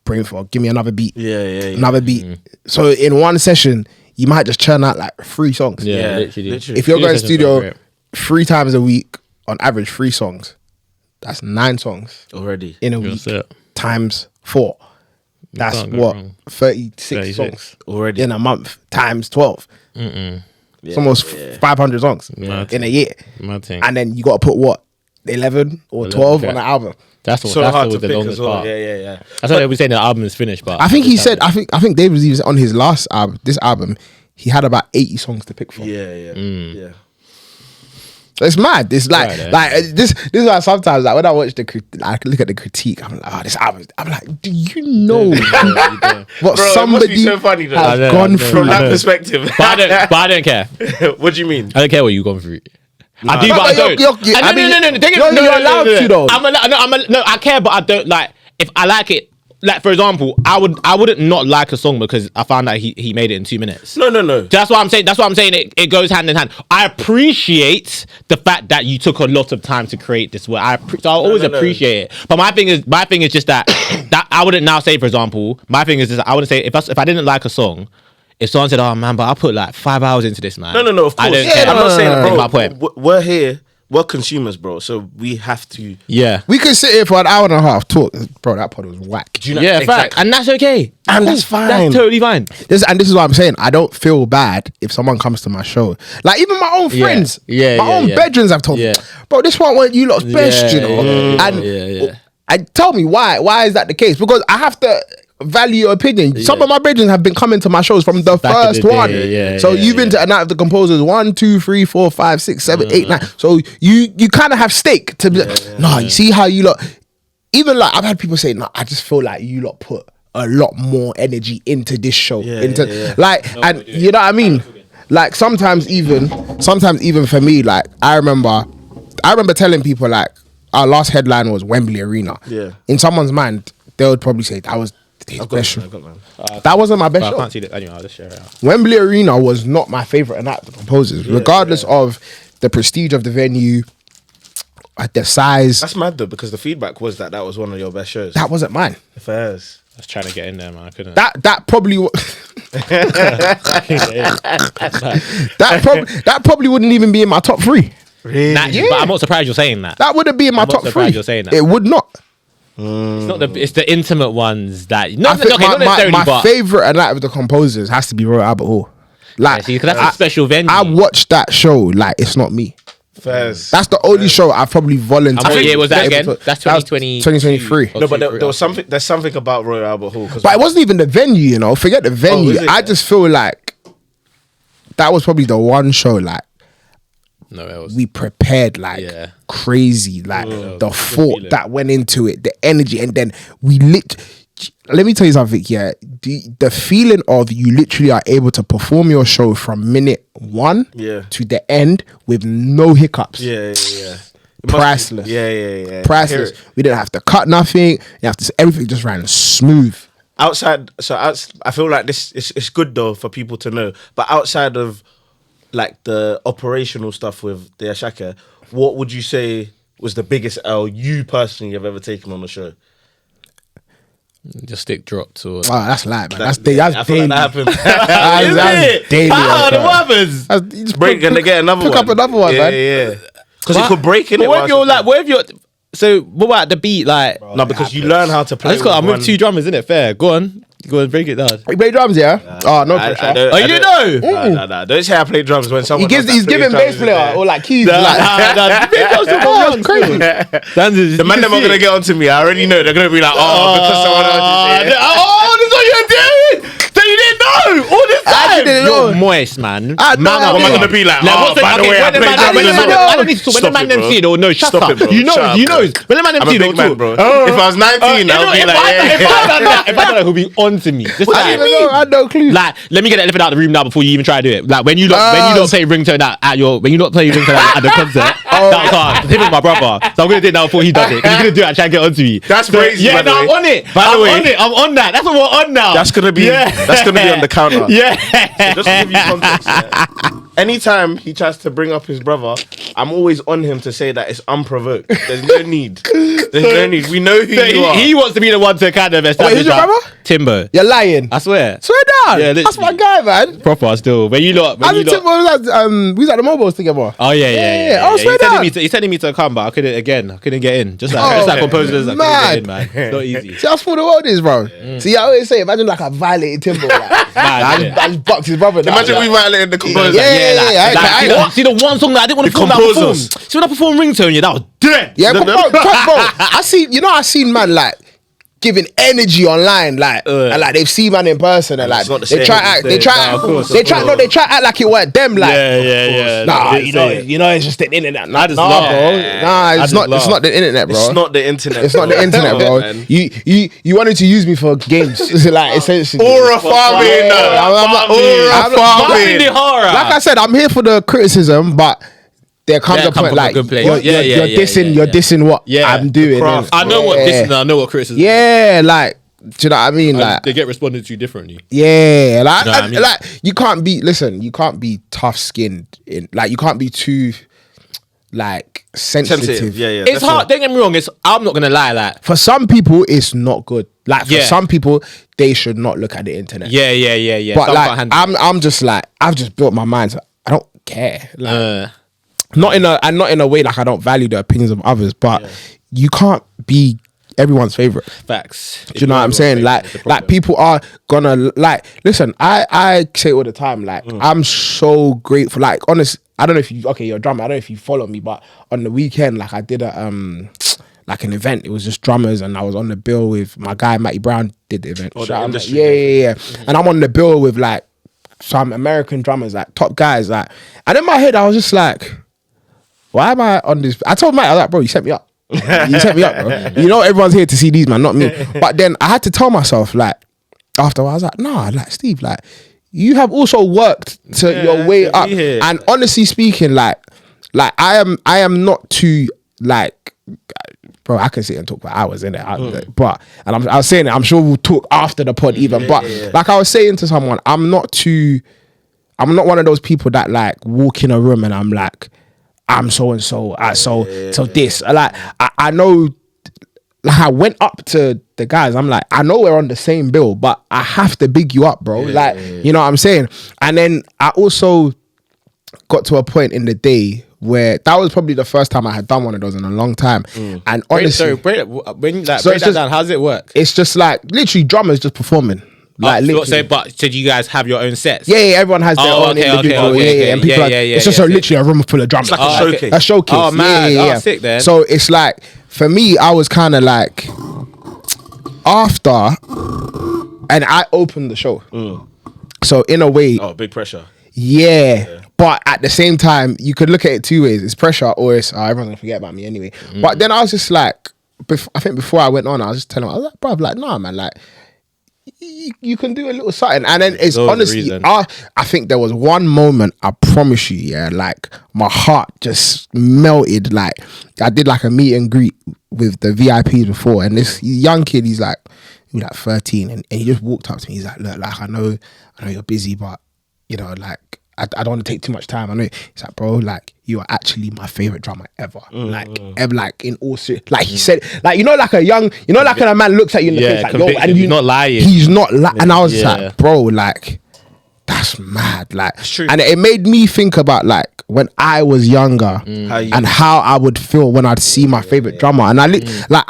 Brain fog, give me another beat. Yeah. Another beat. So in one session, you might just churn out like 3 songs. Yeah, Yeah, literally. literally. If you're going sessions are studio great. 3 times a week, on average 3 songs, that's 9 songs Already. in a week That's it. times 4. That's can't go what wrong. 36 36. songs Already. in a month times 12. It's almost 500 songs Mad. in a year. Mad thing. And then you got to put what, 11 or 12 yeah. on the album. That's So that's hard always to the pick longest as well. part. Yeah. That's why they were saying the album is finished, but I think he said, I think Dave was even on his last album, this album, he had about 80 songs to pick from. Yeah. So it's mad. It's like, Right, this is why sometimes like when I watch like look at the critique, I'm like, oh, this album. I'm like, do you know what Bro, it must somebody be so funny, though. has I know, gone I know. through? From that perspective. but I don't care. What do you mean? I don't care what you've gone through. I do, No, but I but don't. you're- I mean, No, you're allowed to, though. No, I care, but I don't like. If I like it, like for example, I wouldn't not like a song because I found out he made it in 2 minutes. No. That's what I'm saying. That's what I'm saying. It goes hand in hand. I appreciate the fact that you took a lot of time to create this work. So I'll always no. appreciate it. But my thing is just that that I wouldn't now say, for example, my thing is just I wouldn't say if I didn't like a song. If someone said, "Oh man, but I put like 5 hours into this, man." No, of course. I don't Yeah, care. I'm not saying, That's bro. my point. We're here. We're consumers, bro. So we have to. Yeah. We could sit here for an hour and a half talk. Bro, that pod was whack. Do you know? Yeah, Exactly. fact. And that's okay. And that's fine. That's totally fine. This is what I'm saying. I don't feel bad if someone comes to my show. Like even my own Yeah. friends, Yeah, my yeah, own yeah. bedrooms have told me, Yeah. bro, this one went you lot's best, you know. And yeah. and tell me why is that the case? Because I have to value your opinion. Some of my brethren have been coming to my shows from the Back in first the day, one. yeah, So yeah, you've been to a night of the composers 1, 2, 3, 4, 5, 6, 7, 8, 9. So you kind of have stake to be you see how you lot, even like I've had people say, no, I just feel like you lot put a lot more energy into this show. Like, and you know what I mean? Like sometimes even for me, like I remember telling people like our last headline was Wembley Arena. Yeah. In someone's mind, they would probably say that was his best show. I've got man. That wasn't my best But I show. can't see that. Anyway, I'll just share it out. Wembley Arena was not my favorite night of the composers, regardless of the prestige of the venue, the size. That's mad though, because the feedback was that was one of your best shows. That wasn't mine. Fairs. I was trying to get in there, man. I couldn't. That probably that probably wouldn't even be in my top 3. Really? Naturally, but I'm not surprised you're saying that. That wouldn't be in my I'm not top surprised 3. you're saying that. It would not. It's not it's the intimate ones that. I Not think not necessarily, my but favorite and that of the composers has to be Royal Albert Hall. Like, because that's a special venue. I watched that show like it's not me. Fairs. That's the only show I've probably volunteered. And what year was that able again? to- That's that was 2023. No, but there was something. There's something about Royal Albert Hall. But it wasn't even the venue, you know. Forget the venue. is it? I just feel like that was probably the one show like No, it was. we prepared like Yeah. crazy, like the thought feeling. that went into it, the energy, and then we let me tell you something, yeah. The feeling of you literally are able to perform your show from minute 1 Yeah. to the end with no hiccups. Yeah. It must be- Priceless. Yeah. Priceless. We didn't have to cut nothing. You have to. Everything just ran smooth. I feel like this it's good though for people to know. But outside of like the operational stuff with the ASAKE, what would you say was the biggest L you personally have ever taken on the show? Just stick dropped or. Oh, that's light, man. That's I daily. feel like that happens. That's daily. How? okay. What happens? You just Break and they get another pick one. up another one, man. Yeah. Because it could break in But it. what if you're like? What if you're? So what about the beat? Like, No, because you learn how to play. I'm with with 2 drummers, isn't it? Fair. Go on, break it down. You play drums, yeah? Oh, no pressure. Oh, you know? Nah. Don't say I play drums when someone. He's giving bass player or like keys. like, That's crazy. The man them are gonna get onto me. I already know they're gonna be like, because someone else is here. Oh, this is what you're doing. So you didn't know all this I time. didn't You're know. moist, man. I know. What am I gonna be like? Oh, by the way, I play drums. I don't need to talk. When the man them see it, or no, shut Stop up. it, bro. You know, Shut up, you bro. know. When the man them I'm see a it, big man, they'll bro. talk. If I was 19, I'll be like, if I done that, he'll be on to me. Just I didn't know. I had no clue. Like, let me get the elephant out of the room now before you even try to do it. Like when you don't play ringtone when you don't play ringtone at the concert, that's hard. Him and my brother. So I'm gonna do it now before he does it. Because he's gonna do it and try and get onto me. That's crazy, Yeah, by the no, I'm way. on it. By the way. I'm on that. That's what we're on now. That's gonna be on the counter. Yeah. Just to give you context, yeah. Anytime he tries to bring up his brother, I'm always on him to say that it's unprovoked. There's no need. There's no need. We know who So you are. he wants to be the one to kind of establish who's your that. brother? Timbo. You're lying. I swear. Swear down. Yeah, That's my guy, man. Proper still. When you lot. I was we was at the mobiles together. Oh yeah. Oh, swear down. He's telling me to come, but I couldn't get in. Just like composers, I couldn't get in, man. It's not easy. See how full the world is, bro. See, I always say, imagine like a violated Timbo. Like, I just boxed his brother. down. Imagine we violated the composer. See the one song that I didn't want to perform. See when I performed ringtone, that was dead. Yeah, bro. I seen man like giving energy online, like and like they've seen man in person, and like It's not the they same. try act, they try act like it weren't them, like Yeah. nah, you know, it's just the internet. Nah, just bro. laugh. Nah, it's not the internet, bro. It's not the internet. It's not the internet, bro. Man. You wanted to use me for games, like essentially. Aura farming. Like I said, I'm here for the criticism, but there comes a point like you're dissing what I'm doing. craft. I know what this is. I know what criticism. Yeah, like, do you know what I mean? Like, they get responded to differently. yeah, like, know what I mean? like you can't be tough skinned in, like, you can't be too like sensitive. Yeah. It's hard. Don't get me wrong. I'm not gonna lie. Like, For some people, it's not good. Like for Yeah. some people, they should not look at the internet. yeah. But Some like, can't handle it. I'm just like, I've just built my mind. So I don't care. Like, not in a way like I don't value the opinions of others, but you can't be everyone's favorite. Facts. Do you know what I'm saying? Like people are gonna like. Listen, I say all the time. Like I'm so grateful. Like honest, I don't know if you're a drummer. I don't know if you follow me, but on the weekend, like I did a like an event. It was just drummers, and I was on the bill with my guy Matty Brown. Did the event. Oh, the Shout out, industry. yeah. And I'm on the bill with like some American drummers, like top guys, like. And in my head, I was just like, why am I on this? I told Matt, I was like, bro, you set me up. You set me up, bro. You know everyone's here to see these, man, not me. But then I had to tell myself, like, after I was like, nah, like Steve, like, you have also worked to your way to be up. here. And honestly speaking, like I am not too like, bro, I can sit and talk for hours in it. But I was saying it, I'm sure we'll talk after the pod even. But like I was saying to someone, I'm not one of those people that like walk in a room and I'm like, I'm so and so, so this. Like I know, like I went up to the guys. I'm like, I know we're on the same bill, but I have to big you up, bro. You know what I'm saying? And then I also got to a point in the day where that was probably the first time I had done one of those in a long time. And honestly, break that it's just- down. How does it work? it's just like literally drummers just performing. Like literally. So do you guys have your own sets? Yeah, everyone has their own individual. And people it's just literally a room full of drummers. It's like a showcase. A showcase. Oh, man. Yeah. Sick then. So it's like, for me, I was kind of like, after, and I opened the show. So in a way, Oh, big pressure. yeah. But at the same time, you could look at it two ways. It's pressure or it's, everyone's going to forget about me anyway. But then I was just like, I think before I went on, I was just telling him, I was like, bruv, like, nah, man, like, you can do a little something. And then it's honestly, I think there was one moment, I promise you, yeah, like my heart just melted. Like I did like a meet and greet with the VIPs before, and this young kid, he's like 13, and he just walked up to me. He's like, look, like I know you're busy, but you know, like I don't want to take too much time. I know. He's like, bro, like you are actually my favorite drummer ever. Ever, like in all serious. Like he said, like like a young, like when a man looks at you in the face, like yo, and he's not lying. He's not lying. And I was just like, bro, like that's mad. Like, and it made me think about like when I was younger and how I would feel when I'd see my favorite drummer. And I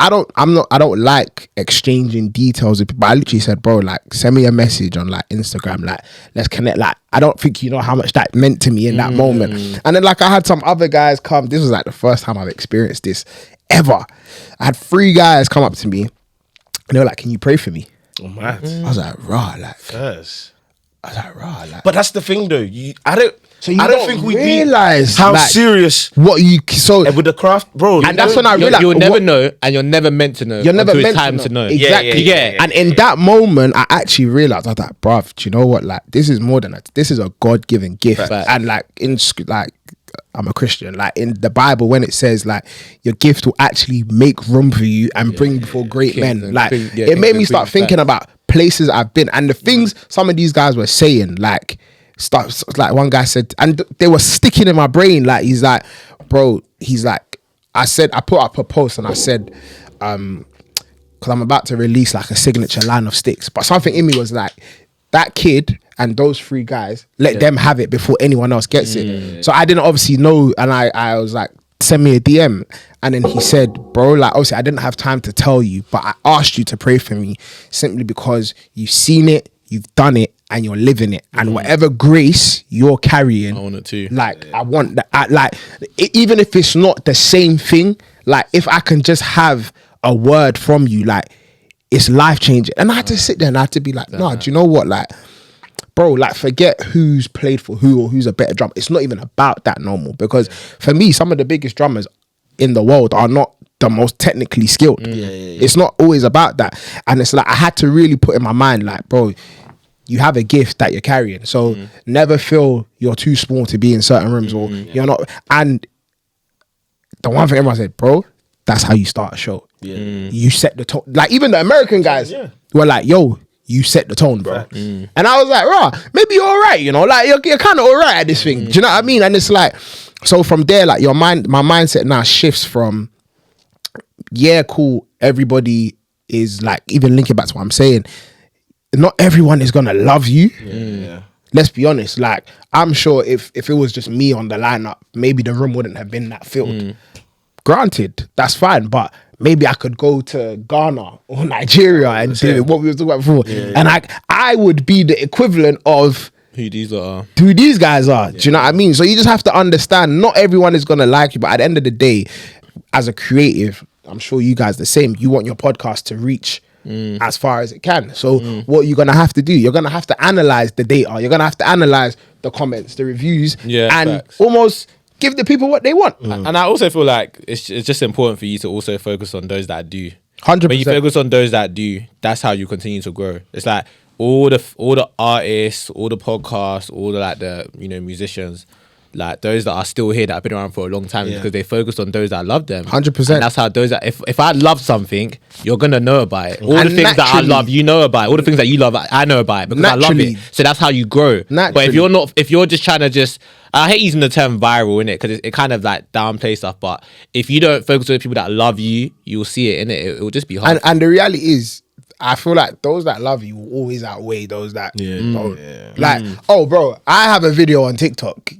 don't like exchanging details with people. I literally said, bro, like send me a message on like Instagram, like let's connect. Like I don't think you know how much that meant to me in that moment. And then like I had some other guys come. This was like the first time I've experienced this ever. I had 3 guys come up to me and they were like, can you pray for me? Oh, man. I was like, rah, like Yes. I was like, rah, like. But that's the thing, though. I don't think we realize how like, serious what you with the craft, bro. And that's when I realized you'll never know, and you're never meant to know. You're never meant time to know. Exactly. Yeah. And in that moment, I actually realized, I was like, bruv, do you know what? Like, this is more than that. This is a God-given gift. Fact. And like I'm a Christian. Like in the Bible, when it says like your gift will actually make room for you and bring before great men, like it made me start thinking about places I've been and the things some of these guys were saying. Like stuff like one guy said, and they were sticking in my brain. Like he's like, bro, he's like, I put up a post and I said, because I'm about to release like a signature line of sticks, but something in me was like, that kid and those 3 guys, let them have it before anyone else gets it. So I didn't obviously know, and I was like, send me a DM. And then he said, bro, like obviously I didn't have time to tell you, but I asked you to pray for me simply because you've seen it, you've done it, and you're living it. And whatever grace you're carrying, I want it too. Like I want that. Like even if it's not the same thing, like if I can just have a word from you, like it's life changing. And I had to sit there and I had to be like, no, do you know what? Like, bro, like forget who's played for who or who's a better drummer. It's not even about that no more. Because for me, some of the biggest drummers in the world are not the most technically skilled. It's not always about that. And it's like I had to really put in my mind, like, bro, you have a gift that you're carrying. So never feel you're too small to be in certain rooms or you're not. And the one thing everyone said, bro, that's how you start a show. You set the tone. Like even the American guys were like, yo, you set the tone, bro. And I was like, rah, maybe you're all right, you know, like you're kind of all right at this thing. Do you know what I mean? And it's like, so from there, like my mindset now shifts from, yeah, cool, everybody is like, even linking back to what I'm saying, not everyone is gonna love you. Let's be honest. Like, I'm sure if it was just me on the lineup, maybe the room wouldn't have been that filled. Granted, that's fine, but maybe I could go to Ghana or Nigeria and do what we were talking about before, and I would be the equivalent of who these guys are. Do you know what I mean? So you just have to understand, not everyone is gonna like you, but at the end of the day, as a creative, I'm sure you guys the same. You want your podcast to reach as far as it can. So what you're gonna have to do, you're gonna have to analyze the data. You're gonna have to analyze the comments, the reviews, and almost give the people what they want. And I also feel like it's just important for you to also focus on those that do. 100%. When you focus on those that do, that's how you continue to grow. It's like all the artists, all the podcasts, all the like the musicians, like those that are still here that have been around for a long time because they focused on those that love them. 100%. And that's how those that if I love something, you're gonna know about it. All the things that I love, you know about it. All the things that you love, I know about it because I love it. So that's how you grow. But if you're just trying to I hate using the term viral in it because it kind of like downplays stuff. But if you don't focus on the people that love you, you'll see it in it. It will just be hard. And the reality is, I feel like those that love you will always outweigh those that don't. Yeah. Like, oh, bro, I have a video on TikTok.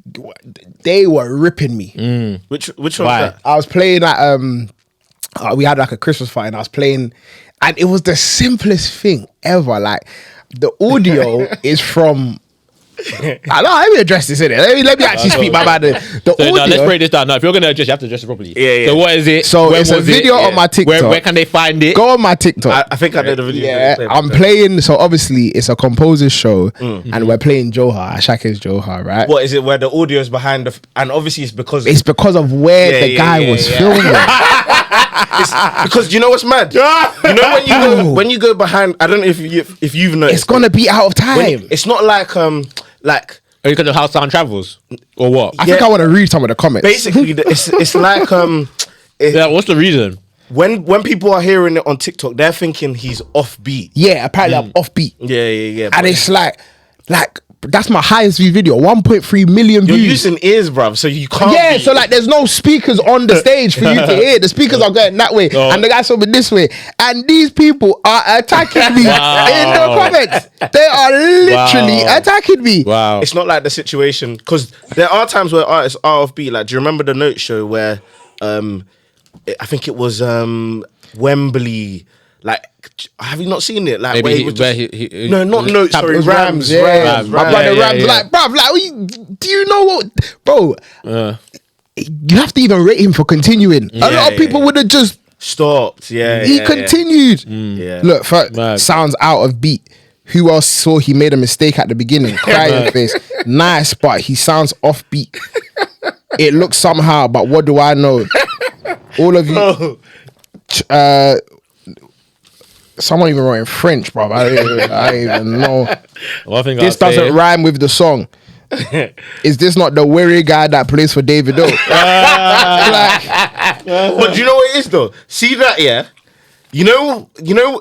They were ripping me. Which one's Why? that? I was playing at we had like a Christmas party, and I was playing, and it was the simplest thing ever. Like, the audio is from. Let me address this in it. Let me actually speak my mind. The So audio. now let's break this down. Now, if you're gonna address, you have to address it properly. Yeah. So what is it? So When it's a was it? video on my TikTok. Where can they find it? Go on my TikTok. I think I did a video. Yeah, I'm playing. So obviously, it's a composer's show, and we're playing Johar. ASAKE's Johar, right? What is it? Where the audio is behind and obviously it's because of where the guy was filming. because you know what's mad? You know when you go behind. I don't know if you've noticed. It's gonna be out of time. It's not like. Are you because of how sound travels, or what? I think I want to read some of the comments. Basically, it's like Yeah, what's the reason? when people are hearing it on TikTok, they're thinking he's offbeat. Yeah, apparently I'm offbeat. Yeah. And it's like that's my highest view video, 1.3 million You're views. using ears, bruv, so you can't. Yeah, be- so like there's no speakers on the stage for you to hear. The speakers are going that way, and the guy's filming this way. And these people are attacking me in the comments. They are literally attacking me. Wow. It's not like the situation because there are times where artists are offbeat. Like, do you remember the Note show where I think it was Wembley? Like, have you not seen it? Like, Maybe where he was he- no, not Note. Sorry, Rams. Yeah, my brother yeah, Rams. yeah. Like, bruv, like, do you know what, bro? You have to even rate him for continuing. A lot of people would have just Stopped. Yeah, he continued. Yeah. Look, Mad. sounds out of beat. Who else saw he made a mistake at the beginning? Crying face. Nice, but he sounds off beat. It looks somehow, but what do I know? All of you. Someone even wrote in French, bro. I don't even know. One thing This I'll doesn't say- rhyme with the song. Is this not the weary guy that plays for Davido? But do you know what it is though? See that, yeah? You know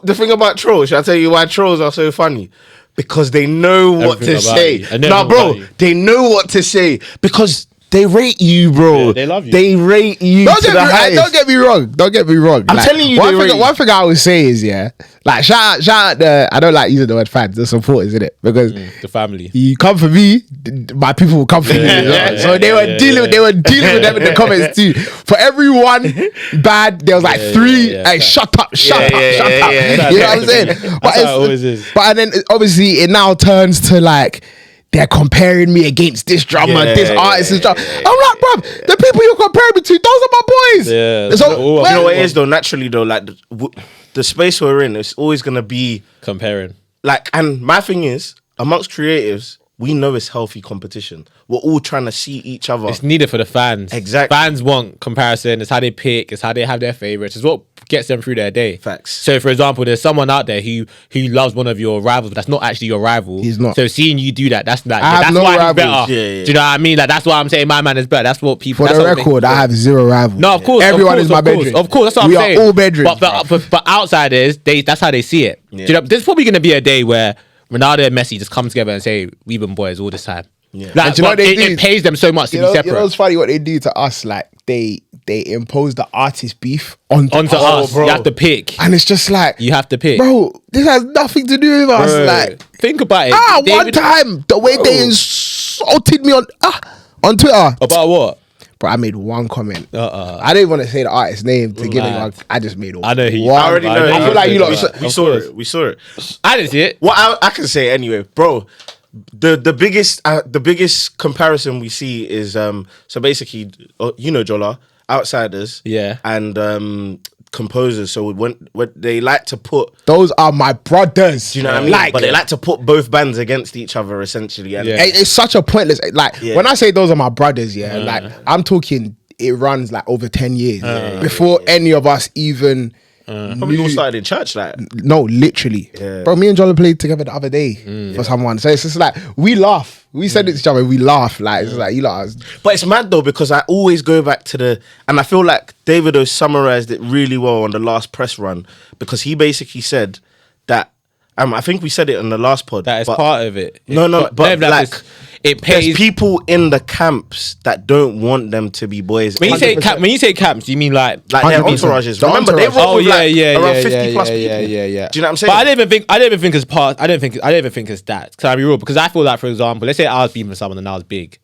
the thing about trolls. Shall I tell you why trolls are so funny? Because they know what Everything to about say. you. And Nah, everything bro, about you. they know what to say because they rate you, bro. Yeah, they love you. They rate you Don't to the highest. get me wrong. Don't get me wrong. I'm telling you, One they thing, rate one thing I would say is, yeah, like shout out the. I don't like using the word fans, the supporters, in it, because The family. you come for me, my people will come for you. as well. So they were dealing with them in the comments too. For everyone bad, there was like three. yeah. Hey, shut up. Yeah. You know what I'm saying? That's how it always is. But then obviously it now turns to like, they're comparing me against this drummer, this artist, this drummer. I'm like, bruv, the people you're comparing me to, those are my boys. Yeah. So, Oh, You know what it is though? Naturally though, like the space we're in, it's always gonna be Comparing. like. And my thing is, amongst creatives, we know it's healthy competition. We're all trying to see each other. It's needed for the fans. Exactly. Fans want comparison. It's how they pick. It's how they have their favorites. It's what gets them through their day. Facts. So, for example, there's someone out there who loves one of your rivals, but that's not actually your rival. He's not. So seeing you do that, that's like, I have that's no why rivals. he's better. Yeah. Do you know what I mean? Like that's why I'm saying my man is better. That's what people. For that's the what they- record, I have zero rivals. No, of course. Everyone of course, is my of course, bedroom. Of course, that's what We I'm are saying. all bedrooms, But outsiders, that's how they see it. Do you know, there's probably going to be a day where Ronaldo and Messi just come together and say, "We've been boys all this time." Yeah. Like, And do you know what they do? it pays them so much to You be know, separate. you know what's funny? What they do to us, like they impose the artist beef onto Onto us, bro. you have to pick. and it's just like, You have to pick. bro, this has nothing to do with us. Bro, Like, think about it. one David- time the way they insulted me on Twitter. About what? Bro, I made one comment. I didn't want to say the artist's name to give it Mad. one. I just made one. I know who you- one. I already know. I feel like you lot. We Of saw course. it. We saw it. I didn't see it. What I can say anyway, bro. The biggest comparison we see is so basically Jola outsiders Yeah. and composers. So when they like to put, Those are my brothers. do you know what I mean? Like, But they like to put both bands against each other essentially. And Yeah. it's such a pointless. Like Yeah. when I say those are my brothers, yeah, like I'm talking. It runs like over 10 years before any of us even. probably all started in church, like. No, literally, Yeah. bro. Me and John played together the other day for someone. So it's just like we laugh. We said it to each other. We laugh. Like it's like you lot. But it's mad though because I always go back to and I feel like Davido summarized it really well on the last press run because he basically said that I think we said it in the last pod. That is but- part of it. No, But but like, like it pays. There's people in the camps that don't want them to be boys. When you say camps, you mean like their 100%. entourages. The Remember, they entourage. roll with around 50 plus people. Yeah. Do you know what I'm saying? But I don't even think it's part. I don't even think it's that. Can I be real? Because I feel like, for example, let's say I was beefing with someone and I was big,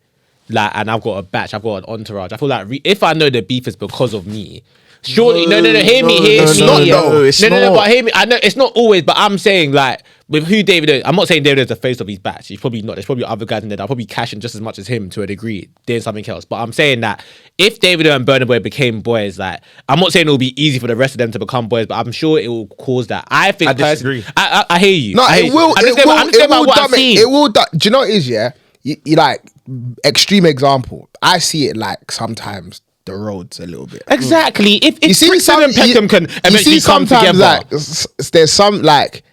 like, and I've got a batch, I've got an entourage. I feel like if I know the beef is because of me. Surely, no, hear me. No, but hear me. I know it's not always, but I'm saying, like, with who David is, I'm not saying David is the face of his batch. He's probably not. There's probably other guys in there that are probably cashing just as much as him to a degree, doing something else. But I'm saying that if Davido and Burna Boy became boys, like, I'm not saying it will be easy for the rest of them to become boys, but I'm sure it will cause that. I think I disagree. I hear you. No, it will. It will. Do you know what it is? Yeah, you like extreme example. I see it like sometimes. The roads a little bit exactly. If you see Brixton and Peckham can eventually come together, like there's some like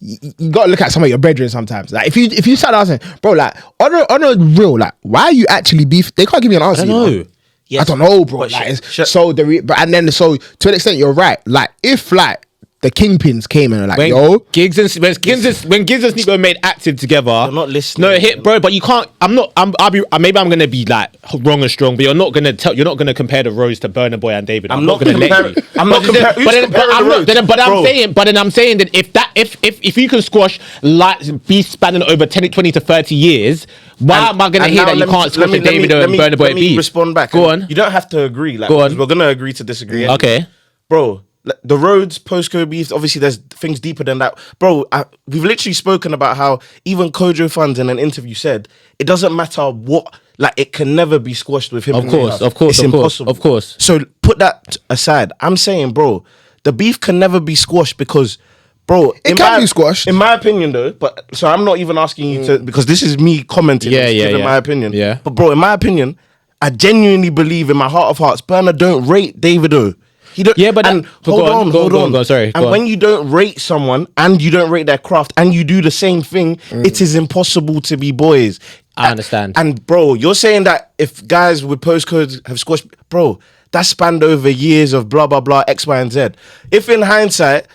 you got to look at some of your brethren sometimes. Like if you start asking, bro, like on a real, like, why are you actually beef? They can't give you an answer. I don't know. Yes. I don't know, bro. Like, so to an extent, you're right. Like if like the kingpins came and were like, when Giggs and Sneak were made active together. You're not listening. No, bro, but you can't. Maybe I'm gonna be like wrong and strong, but you're not gonna compare the Rose to Burna Boy and David. I'm not gonna let you. I'm not comparing. But then I'm saying that if you can squash like beef spanning over 20 to 30 years, why am I gonna hear that you can't squash David and Burna Boy beef? Respond back. Go on. You don't have to agree. Like, go on. We're gonna agree to disagree. Anyway. Okay, bro. The roads, postcode beefs, obviously there's things deeper than that. Bro, we've literally spoken about how even Kojo Funds in an interview said it doesn't matter what, like, it can never be squashed with him. Of course. It's impossible. Of course. So put that aside. I'm saying, bro, the beef can never be squashed because, bro, it can be squashed. In my opinion, though, but so I'm not even asking you to, because this is me commenting, giving my opinion. Yeah. But bro, in my opinion, I genuinely believe in my heart of hearts, Burna don't rate Davido. He don't, but hold on. Sorry. And when you don't rate someone and you don't rate their craft and you do the same thing, it is impossible to be boys. I understand. And bro, you're saying that if guys with postcodes have squashed, bro, that spanned over years of blah, blah, blah, X, Y, and Z. If in hindsight,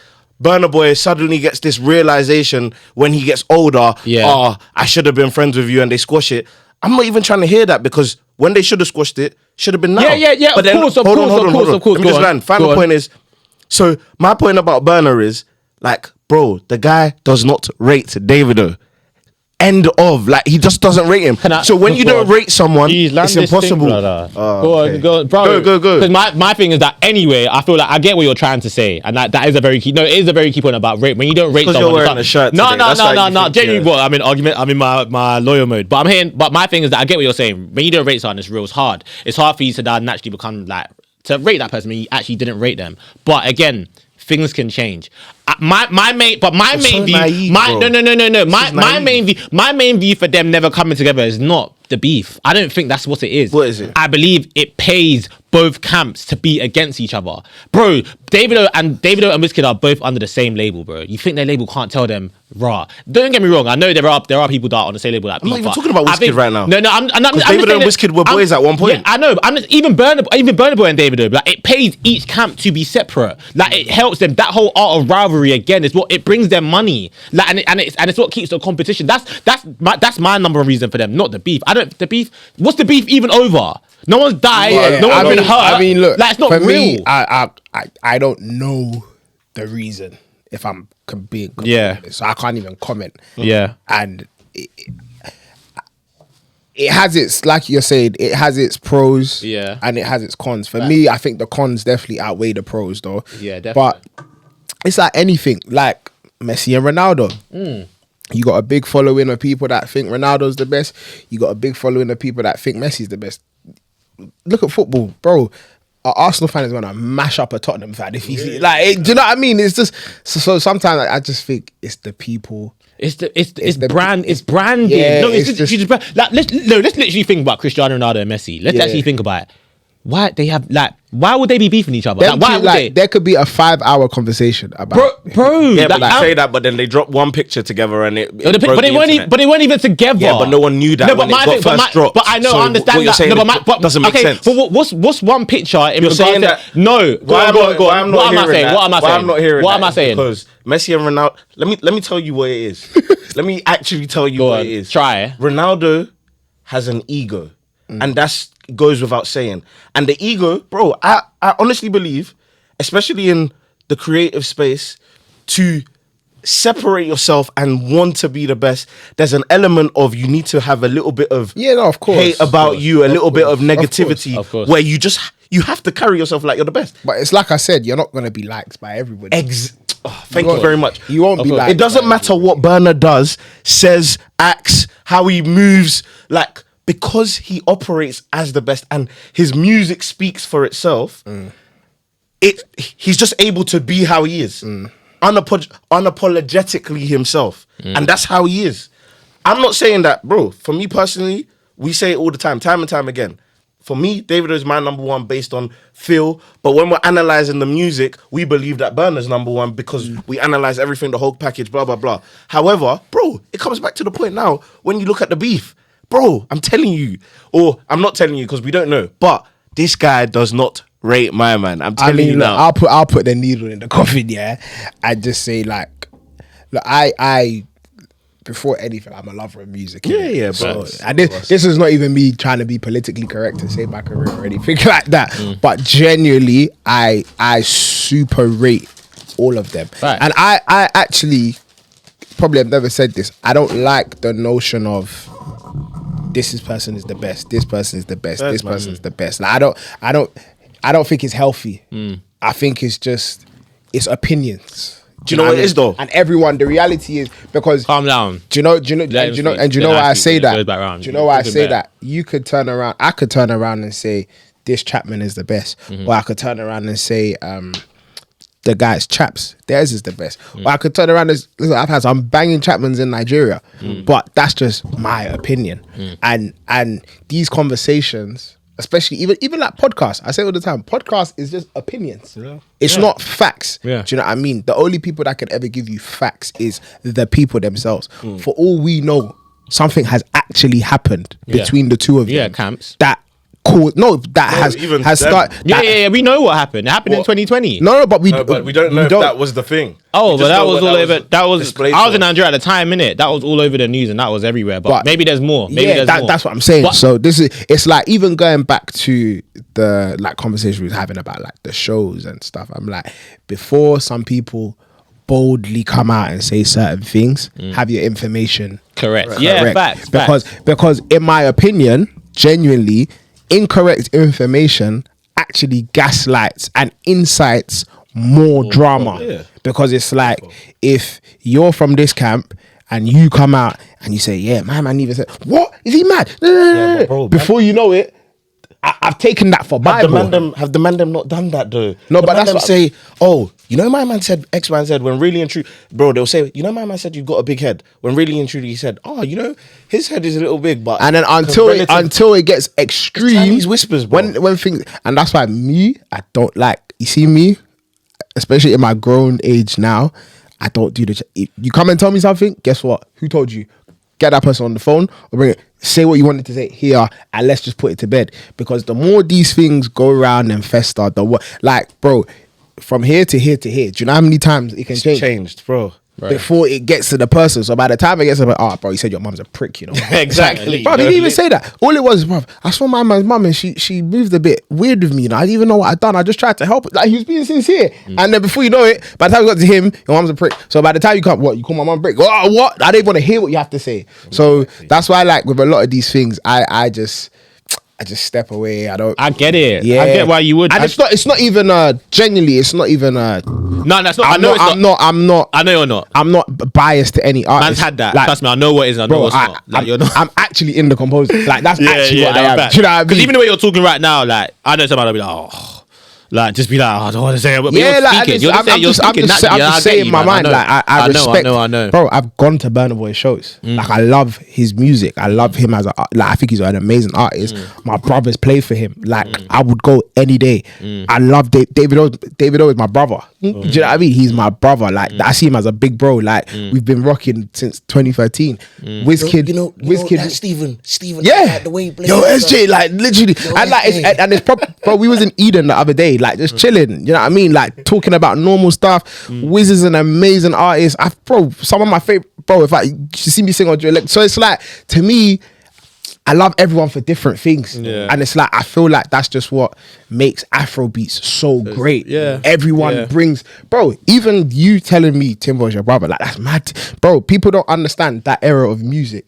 Burna Boy suddenly gets this realization when he gets older, I should have been friends with you, and they squash it. I'm not even trying to hear that, because when they should have squashed it, should have been now. Yeah. But Of course. Let me just land. Final point is, so my point about Burna is, like, bro, the guy does not rate Davido. End of. Like, he just doesn't rate him. So when you don't rate someone, it's impossible. Go on, bro. Go. Because my thing is that anyway, I feel like I get what you're trying to say, and that is a very key. No, it is a very key point about rate. When you don't rate someone, you're wearing a shirt. No. Genuinely, well, I'm in argument. I'm in my lawyer mode. But but my thing is that I get what you're saying. When you don't rate someone, it's real. It's hard. It's hard for you to now naturally become like to rate that person when you actually didn't rate them. But again, things can change. My main view for them never coming together is not the beef. I don't think that's what it is. What is it? I believe it pays both camps to be against each other, bro. Davido and Wizkid are both under the same label, bro. You think their label can't tell them, rah? Don't get me wrong. I know there are people that are on the same label that. I'm not even talking about Wizkid right now. No, I'm Davido and Wizkid were boys at one point. Yeah, I know. But I'm just, even Burna Boy and Davido, like, it pays each camp to be separate. Like, it helps them. That whole art of rivalry again is what it brings them money. Like, and it's what keeps the competition. That's my number one reason for them, not the beef. What's the beef even over? No one's died. No one's been hurt. I mean, look, like, it's not for real. Me, I don't know the reason, if I'm being honest, so I can't even comment. Yeah, and it has its, like you're saying, it has its pros. Yeah, and it has its cons. For me, I think the cons definitely outweigh the pros, though. Yeah, definitely. But it's like anything, like Messi and Ronaldo. You got a big following of people that think Ronaldo's the best. You got a big following of people that think Messi's the best. Look at football, bro. An Arsenal fan is gonna mash up a Tottenham fan if he's like, do you know what I mean? It's just so sometimes I just think it's the people. It's the brand. It's branding. Yeah, no, it's just like, let's literally think about Cristiano Ronaldo and Messi. Let's actually think about it. Why would they be beefing each other? Like, why would they? There could be a 5-hour conversation about bro. Yeah, but say that, but then they dropped one picture together and it. But they weren't even together. Yeah, but no one knew that when it got first dropped. But I know, I understand that. No, but doesn't make sense. But what's one picture in You're saying that? No. Why am I hearing? What am I saying? Because Messi and Ronaldo. Let me tell you what it is. Let me actually tell you what it is. Try. Ronaldo has an ego. And that's goes without saying. And the ego, bro, I honestly believe, especially in the creative space, to separate yourself and want to be the best, there's an element of you need to have a little bit of of course, hate about you, a little bit of negativity, of course. where you have to carry yourself like you're the best. But it's like I said, you're not going to be liked by everybody. Thank you very much. You won't be liked. It doesn't matter what Burner does, says, acts, how he moves, like, because he operates as the best and his music speaks for itself, he's just able to be how he is. Unapologetically himself. And that's how he is. I'm not saying that, bro. For me personally, we say it all the time and time again. For me, Davido is my number one based on feel. But when we're analysing the music, we believe that Burner's number one because we analyse everything, the whole package, blah, blah, blah. However, bro, it comes back to the point now when you look at the beef. Bro, I'm telling you, or I'm not telling you because we don't know, but this guy does not rate my man. I'm telling you now. I'll put the needle in the coffin, yeah. I just say like, look, I before anything, I'm a lover of music. Yeah, so, and this is not even me trying to be politically correct and say my career or anything like that. But genuinely, I super rate all of them. Right. And I actually probably have never said this. I don't like the notion of this person is the best. This person is the best. This person is the best. Like, I don't think it's healthy. I think it's opinions. Do you know what it is though? And everyone, the reality is because calm down. Do you know why I say that? Do you know why I say that? You could turn around. I could turn around and say this Chapman is the best, or I could turn around and say the guy's Chaps, theirs is the best. Or I could turn around and listen, I've had some banging Chapmans in Nigeria, but that's just my opinion. And these conversations, especially even like podcasts, I say all the time, podcast is just opinions. It's not facts. Do you know what I mean? The only people that can ever give you facts is the people themselves. For all we know, something has actually happened between the two of you. Camps. That has started. Yeah. We know what happened. It happened in 2020. But we don't know if that was the thing. Oh, but that was all over. That was. I was in Nigeria at the time, innit? That was all over the news and that was everywhere. But maybe there's more. That's what I'm saying. But, so it's like even going back to the like conversation we was having about like the shows and stuff. I'm like, before some people boldly come out and say certain things, have your information correct. Yeah, facts. Because in my opinion, genuinely, incorrect information actually gaslights and incites more drama. Because it's like, if you're from this camp and you come out and you say, yeah, my man even said, what? Is he mad? Before you know it, I've taken that for Bible. Have the man them not done that though? No, but that's what say, oh, you know my man said X man said when really and truly, bro, they'll say, you know my man said you've got a big head. When really and truly he said, oh, you know, his head is a little big, but and then until it gets extreme, these whispers, bro. when things, and that's why I don't like, you see me, especially in my grown age now, I don't do the you come and tell me something, guess what? Who told you? Get that person on the phone or bring it. Say what you wanted to say here and let's just put it to bed. Because the more these things go around and fester, like, bro, from here to here to here, do you know how many times it can change? Changed, bro. Right. Before it gets to the person. So by the time it gets to the bro, you said your mum's a prick, you know. Exactly. Bro, he didn't even say that. All it was, bro, I saw my man's mum and she moved a bit weird with me, you know. I didn't even know what I'd done. I just tried to help it. Like, he was being sincere. And then before you know it, by the time we got to him, your mum's a prick. So by the time you come, what, you call my mum a prick? Oh, what? I didn't want to hear what you have to say. So that's why, like, with a lot of these things, I just step away. I get it. Yeah. I get why you would. And it's not even genuinely, it's not even no, that's not. I know you're not. I'm not biased to any artist. Man's had that. Like, trust me, I know what is and I know what's not. Like, you're not. I'm actually in the composer. Like, that's actually what I am. Fact. Do you know what I mean? Because even the way you're talking right now, like, I know somebody will be like, oh. Like, just be like, oh, I don't want to say it. But I'm just saying my mind. Like, I respect. I know. Bro, I've gone to Burna Boy's shows. Like, I love his music. I love him as I think he's an amazing artist. My brothers play for him. Like, I would go any day. I love David O is my brother. Do you know what I mean? He's my brother. Like, I see him as a big bro. Like, we've been rocking since 2013. Wizkid, you know that Stephen. Yeah. Like, the way he plays. Yo, SJ, like, literally. And like, it's proper. Bro, we was in Eden the other day. Like, just chilling, you know what I mean? Like, talking about normal stuff. Wiz is an amazing artist. Bro, some of my favorite, bro, if you see me sing on Drill, so it's like, to me, I love everyone for different things. Yeah. And it's like, I feel like that's just what makes Afrobeats so great. Yeah. Everyone brings, bro, even you telling me Timbo's your brother, like that's mad. Bro, people don't understand that era of music.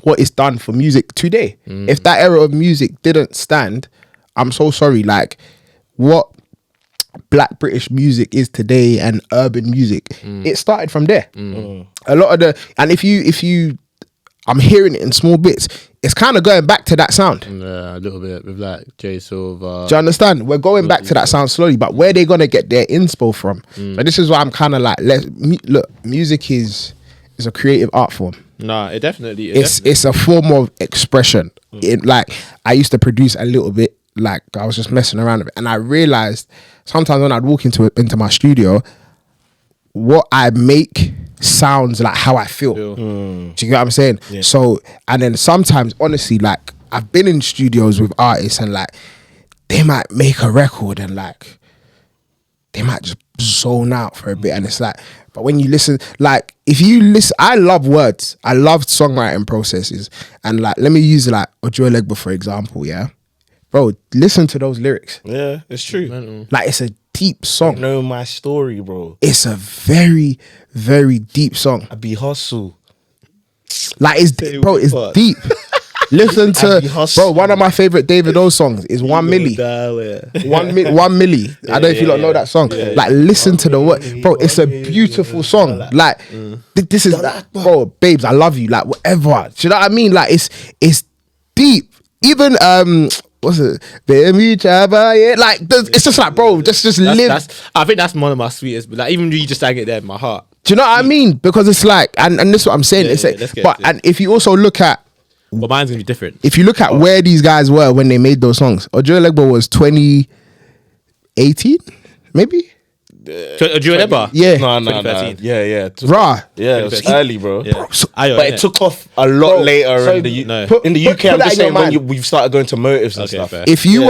What it's done for music today. If that era of music didn't stand, I'm so sorry. Like what Black British music is today and urban music, it started from there. A lot of the, and if you I'm hearing it in small bits, it's kind of going back to that sound. Yeah, a little bit with like Jay Silva. Do you understand? We're going back to that sound slowly, but where they gonna get their inspo from? But this is why I'm kind of like, look, music is a creative art form. Nah, it definitely It's a form of expression. Like I used to produce a little bit, like I was just messing around with it, and I realized sometimes when I'd walk into my studio, what I make sounds like how I feel. Do you get what I'm saying? Yeah. So, and then sometimes, honestly, like I've been in studios with artists and like they might make a record and like they might just zone out for a bit, and it's like, but when you listen, like if you listen, I love words, I love songwriting processes, and like let me use like Ojo Legba for example, yeah, bro, listen to those lyrics. Yeah, it's true. Like it's a deep song. I know my story, bro. It's a very, very deep song. I be hustle. Like it's bro, it's deep. Listen to bro. One of my favorite David O songs is 1 Milli. 1 Milli. I don't know if you don't know that song. Like listen to the word, bro. It's a beautiful song. Like this is bro, babes. I love you. Like whatever. Do you know what I mean? Like it's deep. Even what's it? Baby Chaba, like it's just like bro, just live. I think that's one of my sweetest. But like even you just sang it there in my heart. Do you know what I mean? Because it's like, and this is what I'm saying. It's like, but and if you also look at. But mine's gonna be different. If you look at where these guys were when they made those songs, Ojo Legba was 2018, maybe. Ojo Legba? Yeah. No. Yeah. Rah. Yeah, it was early, bro. Yeah. Bro, so, but it took off a lot later in the UK. I'm just saying when we've started going to motives and stuff. Fair. If you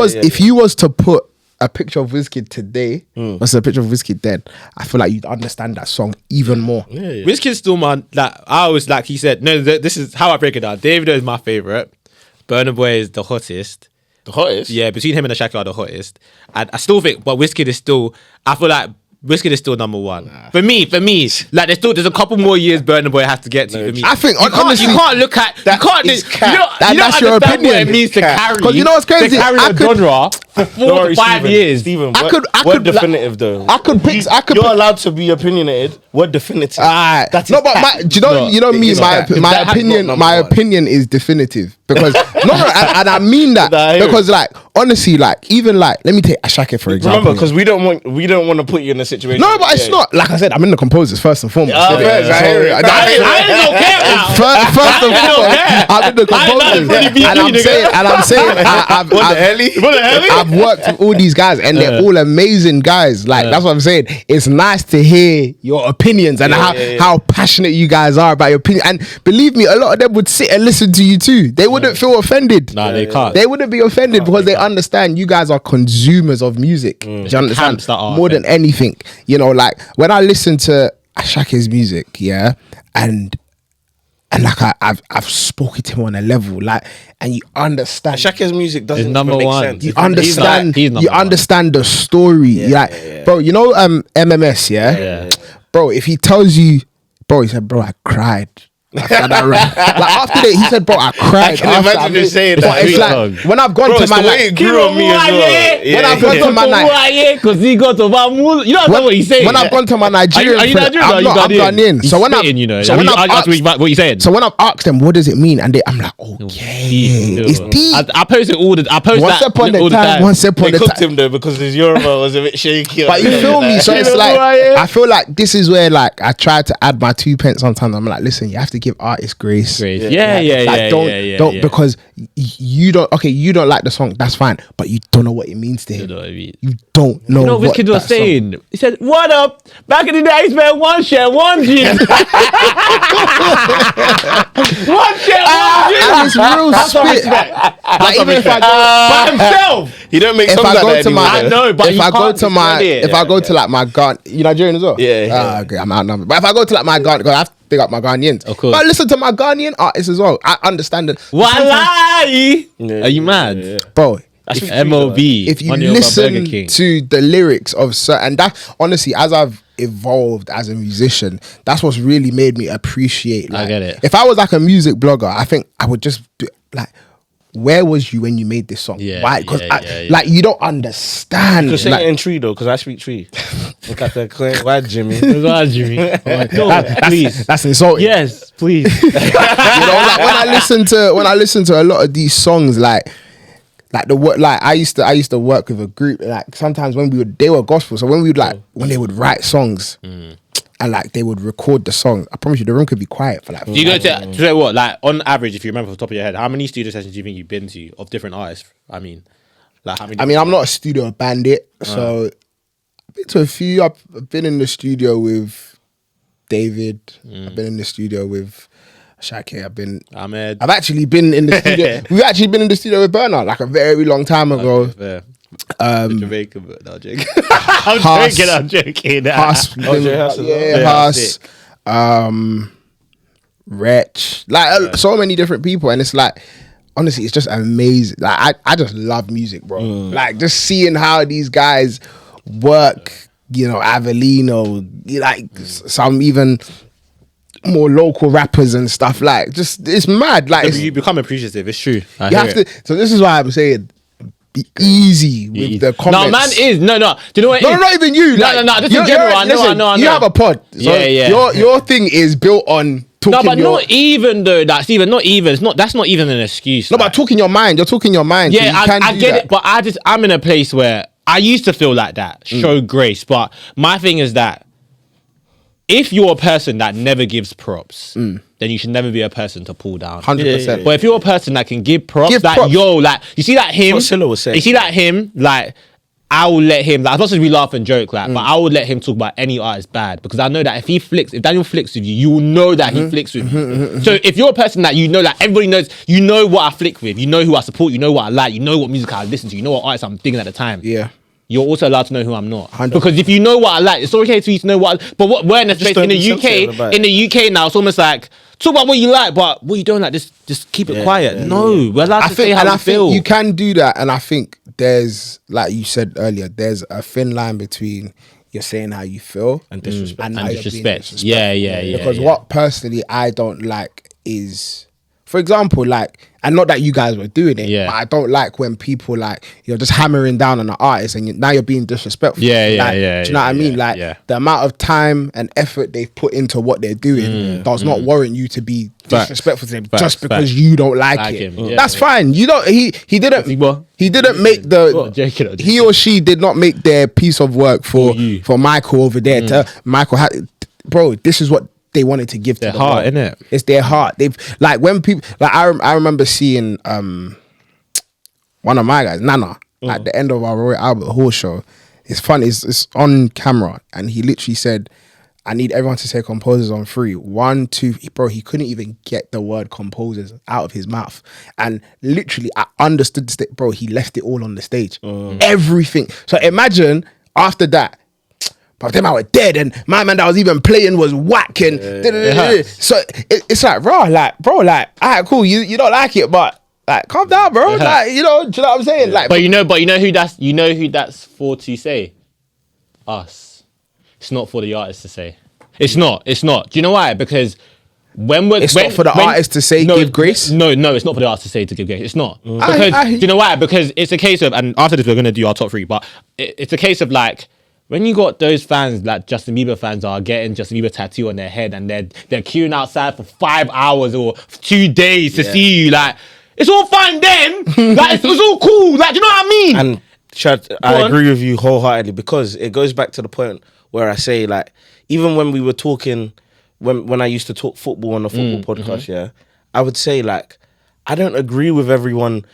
was to put a picture of Wizkid today versus a picture of Wizkid then, I feel like you'd understand that song even more. Wizkid's still man. Like I always like he said. No, this is how I break it down. Davido is my favorite. Burna Boy is the hottest. The hottest? Yeah, between him and ASAKE are the hottest. And I still think, but Wizkid is still. I feel like Wizkid is still number one. For me, like there's a couple more years Burna Boy has to get to. For me, I think honestly, you can't look at that. That's your opinion. What it means to carry. Because you know what's crazy? To carry a genre for 4 to 5 years. Steven, we're definitive though. You're allowed to be opinionned. We're definitive. That's no, but you know me. My opinion is definitive because and I mean that because like honestly, like even like let me take ASAKE for example. Remember, because we don't want to put you in a situation. No, but it's not like I said. I'm in the composers first and foremost. I don't care now. First and foremost, I'm in the composers, and I'm saying, I've worked with all these guys, and they're all amazing guys. Like that's what I'm saying. It's nice to hear your opinions and how passionate you guys are about your opinion. And believe me, a lot of them would sit and listen to you too. They wouldn't feel offended. No, they can't. They wouldn't be offended because they understand you guys are consumers of music. Do you understand? More than anything, you know, like when I listen to ASAKE's music, and like I've spoken to him on a level, like, and you understand ASAKE's music doesn't number make one. sense. You understand, he's you understand the story, bro. You know, MMS, bro. If he tells you, bro, he said, bro, I cried. After that like after that, he said, bro, I cried. I can imagine you saying that. It's like when I've gone to my like, grew on me as well. When I've gone to my night, because he got to you know what he's saying. When I've gone to my Nigerian, are you Nigerian? I'm Ghanaian. So when I've asked them, what does it mean, and I'm like, okay, it's deep. I post it all the. I post once that upon all the time. Once upon the the time. They cooked time. him though because his Yoruba was a bit shaky. But you feel me? So it's like I feel like this is where like I try to add my 2 pence. Sometimes I'm like, listen, you have to give artists grace. Don't because you don't like the song, that's fine, but you don't know what it means to him. You don't know. You know what Wizkid was saying? Song. He said, "What up? Back in the days, man, one share, one gin." One share, one gin. And it's real spit. Like even if I go by himself, he don't make songs like that anymore. I know, but if I go to like my Ghana, you Nigerian as well. Yeah. Okay, I'm outnumbered. But if I go to like my Ghana, because big up my Ghanaians. Of course. But I listen to my Ghanaian artists as well. I understand it. Walai! Are you mad? Yeah. Bro, MOB. if you listen to the lyrics of certain, and that honestly, as I've evolved as a musician, that's what's really made me appreciate. Like, I get it. If I was like a music blogger, I think I would just be like, where was you when you made this song? Yeah, Why? Because yeah. like you don't understand. You say like, it in tree though, because I speak tree. Look at the clean. Why, Jimmy? Why, Jimmy? Please. That's insulting. Yes, please. You know, like when I listen to a lot of these songs, like the work, like I used to work with a group. Like sometimes when they were gospel, so when we would when they would write songs. And like they would record the songs. I promise you, the room could be quiet for like. Do you go to say what? Like on average, if you remember off the top of your head, how many studio sessions do you think you've been to of different artists? I mean, like how many? I mean, I'm not a studio bandit, so I've been to a few. I've been in the studio with David. I've been in the studio with ASAKE. Ahmed. I've actually been in the studio. We've actually been in the studio with Bernard like a very long time ago. Jamaica, but no, I'm joking. I'm joking. Huss, Huss, Wretch, like so many different people, and it's like honestly, it's just amazing. Like I just love music, bro. Like just seeing how these guys work. You know, Avelino, like some even more local rappers and stuff. Like just it's mad. Like you become appreciative. It's true. You have to. So this is why I'm saying. Be easy with the comments. No, man is. No. Do you know what it is? No, not even you. No. This is general. I know. You have a pod. So your thing is built on talking. No, but not even though. That's even not even. That's not even an excuse. No, but talking your mind. You're talking your mind. Yeah, so I get it. But I'm in a place where I used to feel like that. Show grace. But my thing is that if you're a person that never gives props, then you should never be a person to pull down. 100%. But if you're a person that can give props, you see that him, you see that him, like, I will let him, like, as much as we laugh and joke, like, but I will let him talk about any artist bad because I know that if Daniel flicks with you, you will know that he flicks with you. So if you're a person that you know, like, everybody knows, you know what I flick with, you know who I support, you know what I like, you know what music I listen to, you know what artists I'm digging at the time. Yeah. You're also allowed to know who I'm not. 100%. Because if you know what I like, it's okay for you to know what. But we're in a space in the UK now. It's almost like talk about what you like, but what you don't like, just keep it quiet. No, we're allowed to say how we feel. You can do that, and I think there's, like you said earlier, there's a thin line between you're saying how you feel and disrespect. And disrespect. Yeah. Because what personally I don't like is, for example, like, and not that you guys were doing it, but I don't like when people like you're just hammering down on an artist and now you're being disrespectful. Do you know what I mean? Like the amount of time and effort they've put into what they're doing does not warrant you to be disrespectful to them just because you don't like it. That's fine. You don't. He didn't make the. He or she did not make their piece of work for Michael over there. Michael had, bro. This is what they wanted to give to their the heart, world. innit? It's their heart. They've like when people like I remember seeing one of my guys, Nana, at the end of our Royal Albert Hall show. It's fun. It's on camera, and he literally said, "I need everyone to say composers on 3. 1, 2." Bro, he couldn't even get the word composers out of his mouth, and literally, I understood the bro. He left it all on the stage, everything. So imagine after that. But them I were dead, and my man that was even playing was whack, and so it's like, bro, like, all right, cool, you don't like it, but like, calm down, bro. Like, you know what I'm saying? Like, but you know who that's for to say? Us. It's not for the artist to say. It's not. Do you know why? Because it's not for the artist to say give grace. No, it's not for the artist to say to give grace. It's not. Because do you know why? Because it's a case of, and after this we're gonna do our top 3, but it's a case of like, when you got those fans, like Justin Bieber fans are getting Justin Bieber tattoo on their head and they're queuing outside for 5 hours or 2 days to see you, like, it's all fine then. Like, it's all cool. Like, do you know what I mean? And Chad, I agree with you wholeheartedly because it goes back to the point where I say, like, even when we were talking, when I used to talk football on the football podcast, I would say, like, I don't agree with everyone.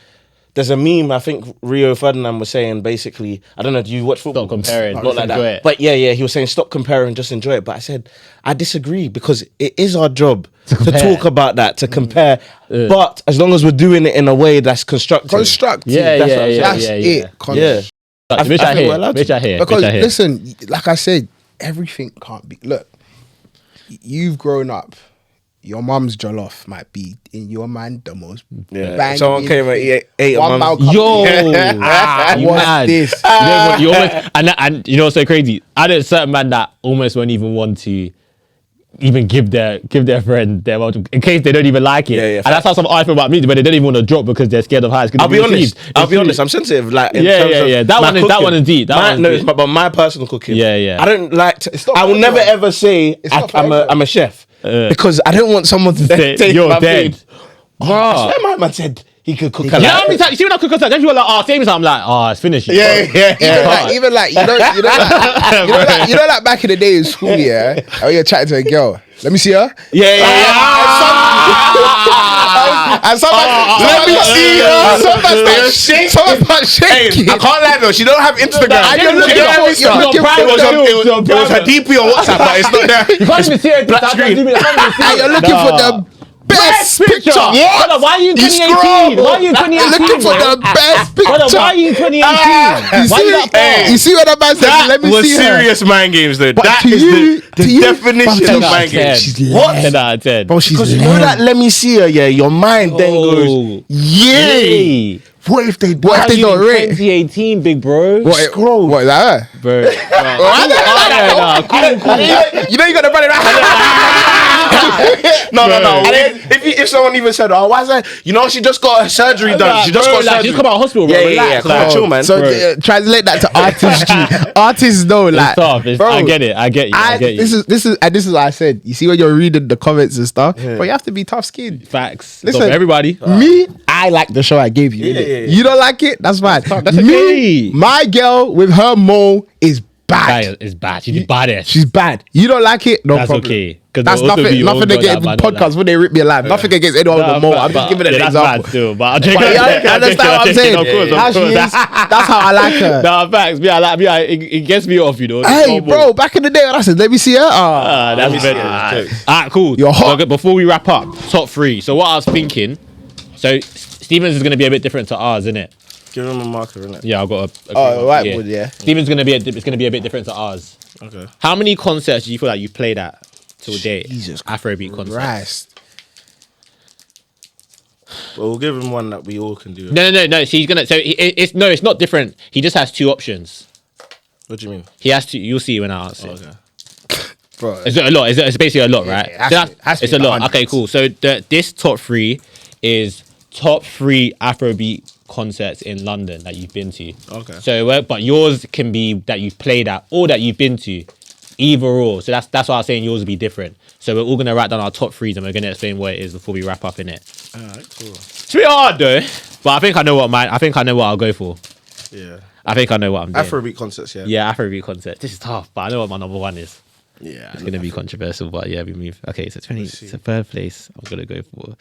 There's a meme, I think Rio Ferdinand was saying, basically, I don't know, do you watch football? Stop comparing. Not like that. It. But yeah, he was saying stop comparing, just enjoy it. But I said, I disagree because it is our job to talk about that, to compare. But as long as we're doing it in a way that's constructive. That's it. I think we're allowed to. Because listen, like I said, everything can't be, look, you've grown up. Your mum's jollof might be in your mind the most banging. Someone came and ate one mum's. mouth. Yo, you what's mad? this? You almost, and you know what's so crazy? I know certain man that almost won't even want to even give their friend their mouth in case they don't even like it. Yeah, and that's how some I feel about me, but they don't even want to drop because they're scared of heights. I'll be honest. I'm sensitive. Like in Yeah, terms yeah, of yeah. That my one is- that cooking. one is deep. That My- one is no, deep. it's but my personal cooking. Yeah, yeah. I don't like. To, not I will for never everyone. ever say not for I'm everyone. a chef because I don't want someone to take You're my dead. food. I swear my man said he could cook. You know how many times you see when I cook something, then people are like, "Oh, same time." I'm like, "Oh, it's finished." Even like you know like back in the day in school, yeah. Oh, you're chatting to a girl. Let me see her. And someone, let me see her. Someone start shaking. I can't lie though, she don't have Instagram. And you're looking for- you're looking for It was her DP or WhatsApp, but it's not there. You can't even see it. Black screen. And you're looking for the best picture. Brother, why are you in 2018? Why are you in 2018? You're looking for the best Brother, picture. why are you in 2018? Why you that far? You see what that man said? That Let me was see her. serious mind games though. But That to is you- the to you, definition fam, of she's mind games. She's What? lame. 10 out of 10. Bro, she's Because you know lame. that let me see her, yeah, your mind then goes, yay. Hey. What if they What if they don't rate? 2018, big bro. What is that? Bro. You know you got to run it No. And then if someone even said, oh, why is that? You know, she just got her surgery done. She just got surgery. She's come out of hospital, bro. Yeah, Relax, come on, like, chill, man. So translate that to artistry. Artists know, like, It's tough. I get it. I get you. This is what I said. You see when you're reading the comments and stuff, but you have to be tough skinned. Facts. Listen, So for everybody. Me, I like the show I gave you. innit? Yeah. You don't like it? That's fine. That's Me, okay. my girl with her mole is bad. That is bad. She's bad. She's bad. You don't like it? No That's problem. okay. 'Cause That's there'll also be nothing. your Nothing own against girl that might not podcasts when they rip me alive. Nothing against anyone with a mole. I'm just giving an that's example. bad still, but I'll But you understand what I'm saying? Of course, How she is, that's how I like her. Nah, facts. It gets me off, you know. Hey, bro, back in the day when I said, let me see her. That's see better. it, Alright, cool. You're hot. So, before we wrap up, top 3. So what I was thinking, so Stevens is going to be a bit different to ours, isn't it? Give him a marker, innit? Yeah, I've got a whiteboard, yeah. Stevens going to be it's going to be a bit different to ours. Okay. How many concerts do you feel like you've played at till date? Jesus Afrobeat concerts. Christ. Well, we'll give him one that we all can do. No. She's gonna. So it's not different. He just has 2 options. What do you mean? He has to. You'll see when I answer. Oh, okay. Bro. It's a lot. It's basically a lot, right? yeah, So that's- has to it's be a lot. hundreds. Okay, cool. So this top 3 is top 3 Afrobeat concerts in London that you've been to. Okay. So, but yours can be that you've played at or that you've been to, either or. So that's why I was saying yours will be different. So we're all gonna write down our top 3s and we're gonna explain what it is before we wrap up in it. Alright, cool. It's pretty hard though, but I think I know what I'll go for. Yeah. I think I know what I'm doing. Afrobeat concerts, yeah. Yeah, Afrobeat concert. This is tough, but I know what my number 1 is. Yeah. It's gonna be controversial, but yeah, we move. Okay, so 20. see. So 3rd place, I'm gonna go for.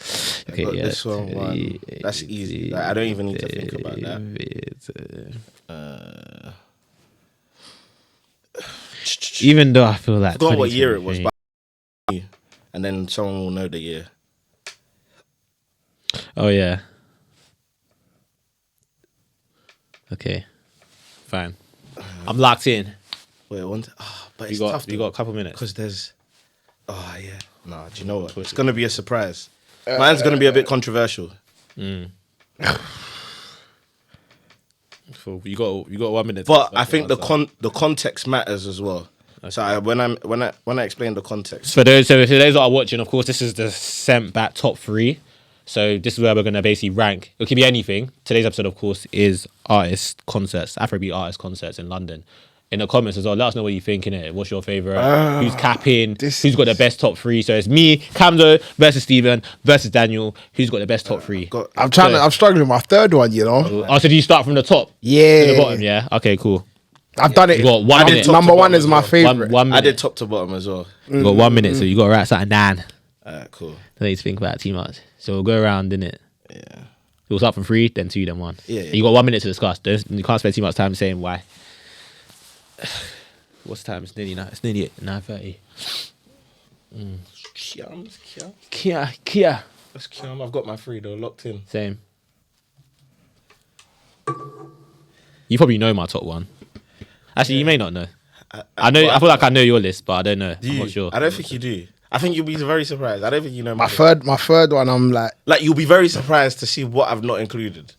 Okay, Got yeah, this one. That's easy. Like, I don't even need to think about that. Even though I feel like I forgot what year it was, 2023 but and then someone will know the year. Oh yeah. Okay, fine. I'm locked in. Wait, but You it's got tough. you got a couple minutes. Because there's. Oh yeah. Nah, do you know what? It's gonna be a surprise. Mine's gonna be a bit controversial. Cool. You got 1 minute. But I think the context matters as well. So when I explain the context, For those that are watching, of course, this is the sent back top 3. So this is where we're gonna basically rank. It can be anything. Today's episode, of course, is artist concerts, Afrobeat artist concerts in London. In the comments as well, let us know what you think, innit? What's your favourite? Who's capping? Who's got the best top 3? So it's me, Camzo versus Steven versus Daniel. Who's got the best top 3? I'm struggling with my 3rd one, you know? Oh, so do you start from the top Yeah. to the bottom? Yeah. Okay, cool. I've done it. You got 1 minute. Number 1 is as my well. favorite. One I minute. did top to bottom as well. You got 1 minute, so you got to write something down. Alright, cool. Don't need to think about it too much. So we'll go around, innit? Yeah. We'll start from 3, then 2, then 1. Yeah, yeah. You got 1 minute to discuss. You can't spend too much time saying why. What's the time? It's nearly 9:30. Kia. That's calm. I've got my 3 though, locked in. Same. You probably know my top 1. Actually, you may not know. I know. I feel like I know your list, but I don't know. I'm not sure. I don't think you do. I think you'll be very surprised. I don't think you know My third one, I'm like you'll be very surprised to see what I've not included.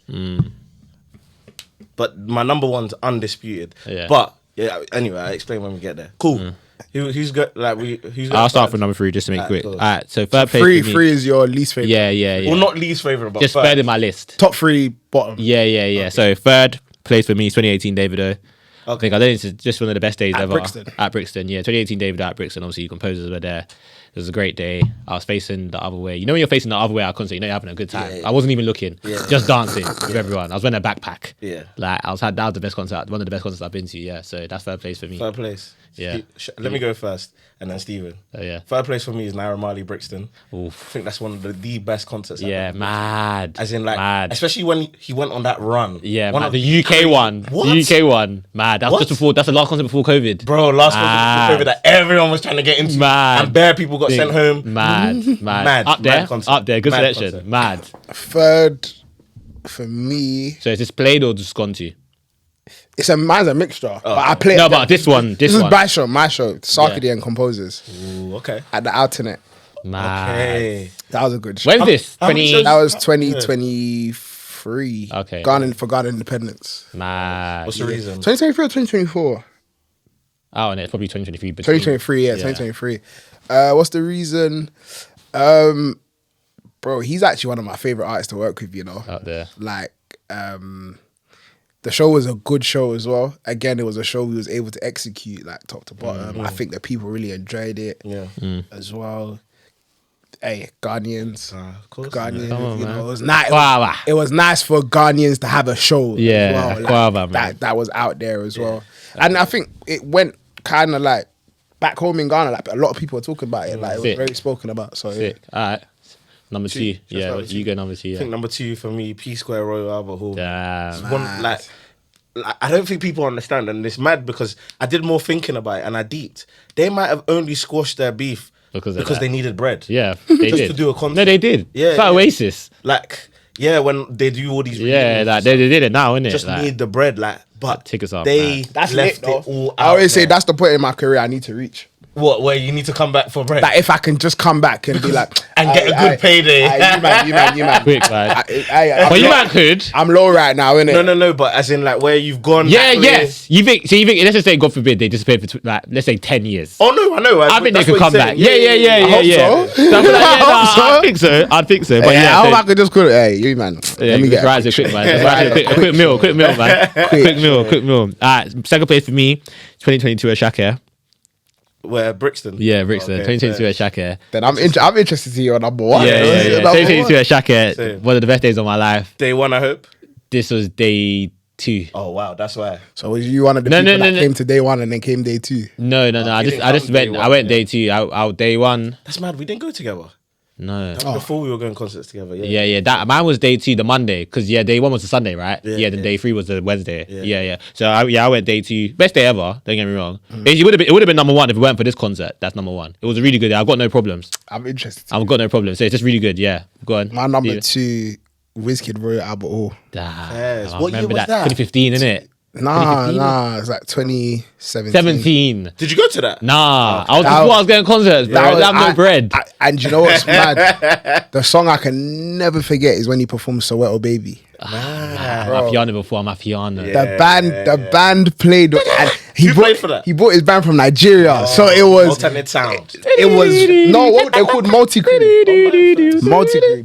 But my number one's undisputed. Yeah. But yeah, anyway, I'll explain when we get there. Cool. Who's got I'll start with number 3 just to make it quick. All right, so third place. three is your least favorite. Yeah. Well, not least favorite, but just third in my list. Top 3, bottom. Yeah. Okay. So third place for me is 2018 Davido. I think it's just one of the best days ever. At Brixton, yeah. 2018 Davido at Brixton. Obviously, Composers were there. It was a great day. I was facing the other way. You know when you're facing the other way at a concert, you know you're having a good time. Yeah. I wasn't even looking. Just dancing with everyone. I was wearing a backpack. Yeah. Like that was the best concert, one of the best concerts I've been to, yeah. So that's third place for me. Third place. Yeah. Let me go first, and then Steven. Yeah. Third place for me is Naira Marley Brixton. Oof. I think that's one of the best concerts. Yeah, mad. As in, especially when he went on that run. Yeah, the UK one. What? The UK one. Mad. That's just before. That's the last concert before COVID. Bro, last concert before COVID that everyone was trying to get into. Mad. And bare people got sent home. Mad. Up there. Good selection. Concert. Mad. Third for me. So is this played or just gone to? Mine's a mixture. But I play. No, but this one. This is my show. ASAKE and Composers. Ooh, okay. At the Alternate. Mad. Okay. That was a good show. When's this? How many 20. shows? That was 2023. Okay. For Ghana Independence. Mad. What's the reason? 2023 or 2024? Oh, and it's probably 2023. 2023, yeah, 2023. What's the reason? Bro, he's actually one of my favorite artists to work with, you know. Out there. Like, the show was a good show as well. Again, it was a show we was able to execute like top to bottom. I think that people really enjoyed it as well. Hey, Ghanaians. Of course. Ghanaians, Come on, you man. know, it was nice. Wow. It was nice for Ghanaians to have a show. Yeah, as well. wow, man. That was out there as well. And I think it went kind of like back home in Ghana. Like a lot of people were talking about it. Like it was very spoken about. So Sick. All right. Number 2. Yeah, number you two. go number 2. I Yeah. think number 2 for me, P Square Royal Albert Hall. Damn. One, I don't think people understand, and it's mad because I did more thinking about it and I deeped. They might have only squashed their beef because they needed bread. Yeah, they Just did. to do a concert. No, they did. Yeah, It's like yeah. Oasis. When they do all these Yeah, reunions, they did it now, innit? just need the bread, but tickets are they mad. that's left lit, though. it all out I always say there. that's the point in my career I need to reach. What, where you need to come back for bread That if I can just come back and be like and get a good payday. you man. Quick, man. I'm But you low- man could. I'm low right now, innit? No, but as in where you've gone. Yeah, that way. yes. You think? Let's just say, God forbid, they disappeared for let's say 10 years. Oh no, I know. I think they that's could what come he's back. saying. Yeah. I hope so. So I feel like, I hope so. I think so. I think so. But I hope so- I could just call it. Hey, you man. Yeah, Let me get rise it quick, man. A quick meal, man. Quick meal. Second place for me, 2022 ASAKE. Where Brixton? Yeah, Brixton. Okay, 2022 ASAKE. Then I'm interested to see your number one. Yeah. Number 2022 one. ASAKE. Same. One of the best days of my life. Day one, I hope. This was day 2. Oh wow, that's why. So was you one of the No, people no, that came to day one and then came day 2? No. you I didn't just come day went. one, I went yeah. day 2. Out day 1. That's mad. We didn't go together. No. Before we were going concerts together. Yeah. That mine was day 2, the Monday, because day 1 was the Sunday, right? Yeah, Then yeah. day 3 was the Wednesday. Yeah. Yeah. So I went day 2, best day ever. Don't get me wrong. It would have been number 1 if it weren't for this concert. That's number 1. It was a really good day. I've got no problems. I'm interested. I've got no problems. So it's just really good. Yeah. Go on. My number Steve. 2, Wizkid Royal Albert Hall. Yes. I What year remember was that? 2015, innit? 2015? Nah, it's like 2017. 17. Did you go to that? Nah. I was That before I was getting concerts, bro. I have no bread. And you know what's mad? The song I can never forget is when he performed Soweto Baby. My piano before my piano. Yeah. The band played, and Who played for that? He brought his band from Nigeria, so it was Alternate sound. what they called multi crew.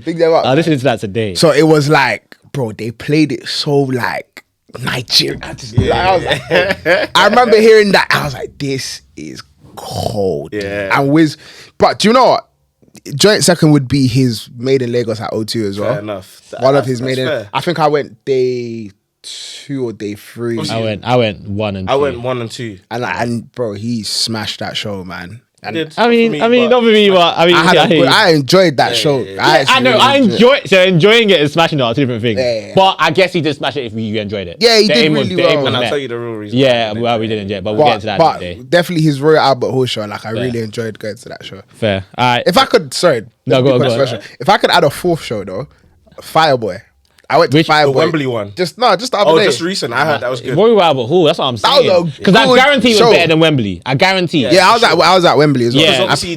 Big them up. I listened to that today. So it was like, bro, they played it so like Nigeria. I remember hearing that. I was like, this is cold. Yeah. And but do you know what? Joint second would be his Made in Lagos at O2 as well. Fair enough. One of his That's Made in. fair. I think I went day 2 or day 3. I went 1 and 2. I went 1 and 2. And bro, he smashed that show, man. And I mean, not for me, but I mean, I enjoyed that show. I know, I enjoying it and smashing it are 2 different things. Yeah. But I guess he did smash it if you enjoyed it. Yeah, he The did aim was- really the aim well. was And I'll met. tell you the real reason. Yeah, well, we didn't enjoy it, but we'll get into that but today. definitely his Royal Albert Hall show. Like I really enjoyed going to that show. Fair. All right. If I could, sorry, No, let's be go quite on. special. If I could add a 4th show though, Fireboy. I went to Which- Fireboy. The Wembley one. Just the other Oh, day. just recent. I heard that was good. Royal Albert Hall, that's what I'm That was saying. a Because I good guarantee it was show. better than Wembley. I guarantee. Yeah, I was at Wembley as well. Yeah. Because obviously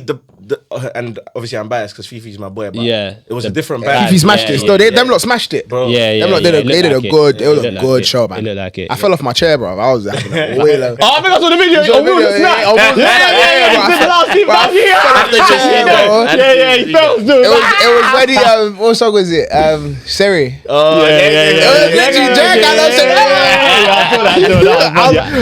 and obviously I'm biased because Fifi's my boy, but Yeah. it was a different Yeah. band. Fifi smashed Yeah, it. yeah, Still, yeah. them lot smashed it, Bro. Yeah. Them lot did It a looked good. like It was a looked like good it. show, man. It looked like it. I fell off my chair, bro. I was like, way low. Oh, I think I saw the video. saw the video, Will yeah, snap. I was- Yeah. bro, I It's the fell- last team bro, I back here. fell off the chair, bro. Yeah. He felt. It was when he what song was it? Seri. Oh,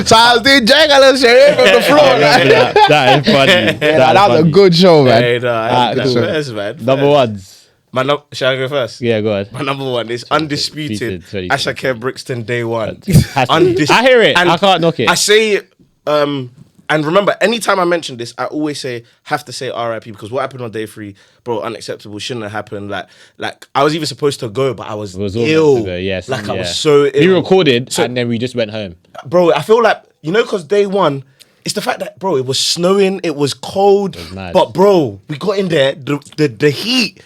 So I was doing Jagala Seri from the floor. Like. That is funny. That was a good show, man. Hey, no, cool. Fairs, man. Number ones. Shall I go first? Yeah, go ahead. My number one is undisputed. Undisputed, ASAKE Brixton Day One. I hear it. I can't knock it. I say, and remember, anytime I mention this, I always have to say RIP because what happened on day 3, bro, unacceptable. Shouldn't have happened. Like I was even supposed to go, but I was It was ill. all meant to go, yes, like I yeah. was so ill. We recorded and then we just went home. Bro, I feel like because day 1. It's the fact that, bro, it was snowing, it was cold, mad. but bro, we got in there, the heat,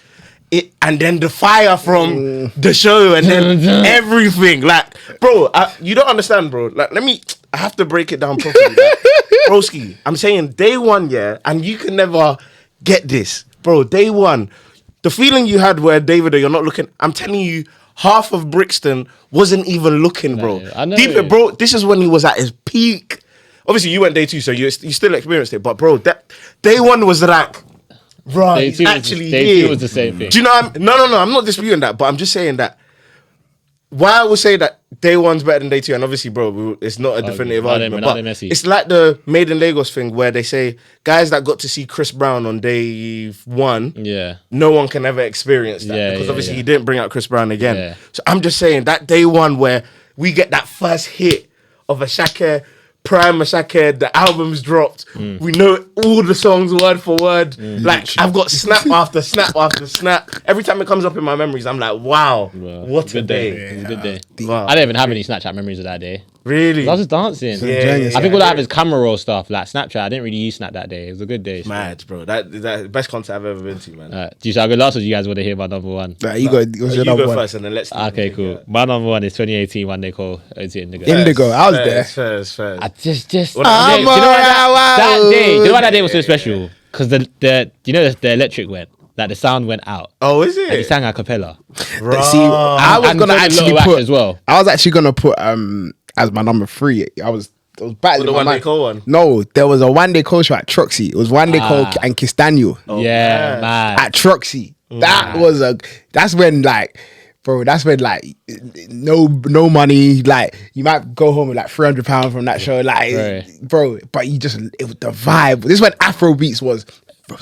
and then the fire from the show, and then everything. Like, bro, you don't understand, bro. Like, I have to break it down properly. Like, broski, I'm saying day 1, yeah, and you can never get this, bro. Day 1, the feeling you had where David, you're not looking. I'm telling you, half of Brixton wasn't even looking, bro. I know. Deep it, bro. This is when he was at his peak. Obviously, you went day 2, so you still experienced it. But bro, that day 1 was like, right, Day he's two was- actually day here. two was the same thing. Do you know? No, I'm not disputing that, but I'm just saying that. Why I would say that day 1's better than day 2, and obviously, bro, it's not a definitive argument. But it's like the Made in Lagos thing where they say guys that got to see Chris Brown on day 1, Yeah. no one can ever experience that Yeah, because yeah, obviously yeah. he didn't bring out Chris Brown again. Yeah. So I'm just saying that day 1 where we get that first hit of ASAKE, Prime ASAKE, the album's dropped. We know all the songs word for word. Like I've got snap after snap after snap. Every time it comes up in my memories, I'm like, wow, what a day. It was a good day. Wow. I don't even have any Snapchat memories of that day. Really? I was just dancing. Yeah. I think all I have is camera roll stuff, like Snapchat. I didn't really use Snap that day. It was a good day. Mad, bro. That best concert I've ever been to, man. Do you shall I go last or do you guys want to hear my number one? Nah, you go. What's You your go number one? first and then let's. Okay, cool. My number one is 2018 One Day Call. Indigo. Indigo. I was there. Fair. I just What that a- day, do you know why that day? Do you know why that day was so special? Because the electric went, like the sound went out. Oh, is And he it? sang a cappella. See, I was And gonna so did actually Little Wax put as well. I was actually gonna put as my number 3. I was battling The my One Day mind. Call one? No, there was a One Day Call show at Troxy. It was One Day Call and Kistanyo Yeah, man. at Troxy. That's when no money. Like you might go home with like £300 from that show. Like, Right. bro, but it was the vibe. This is when Afro beats was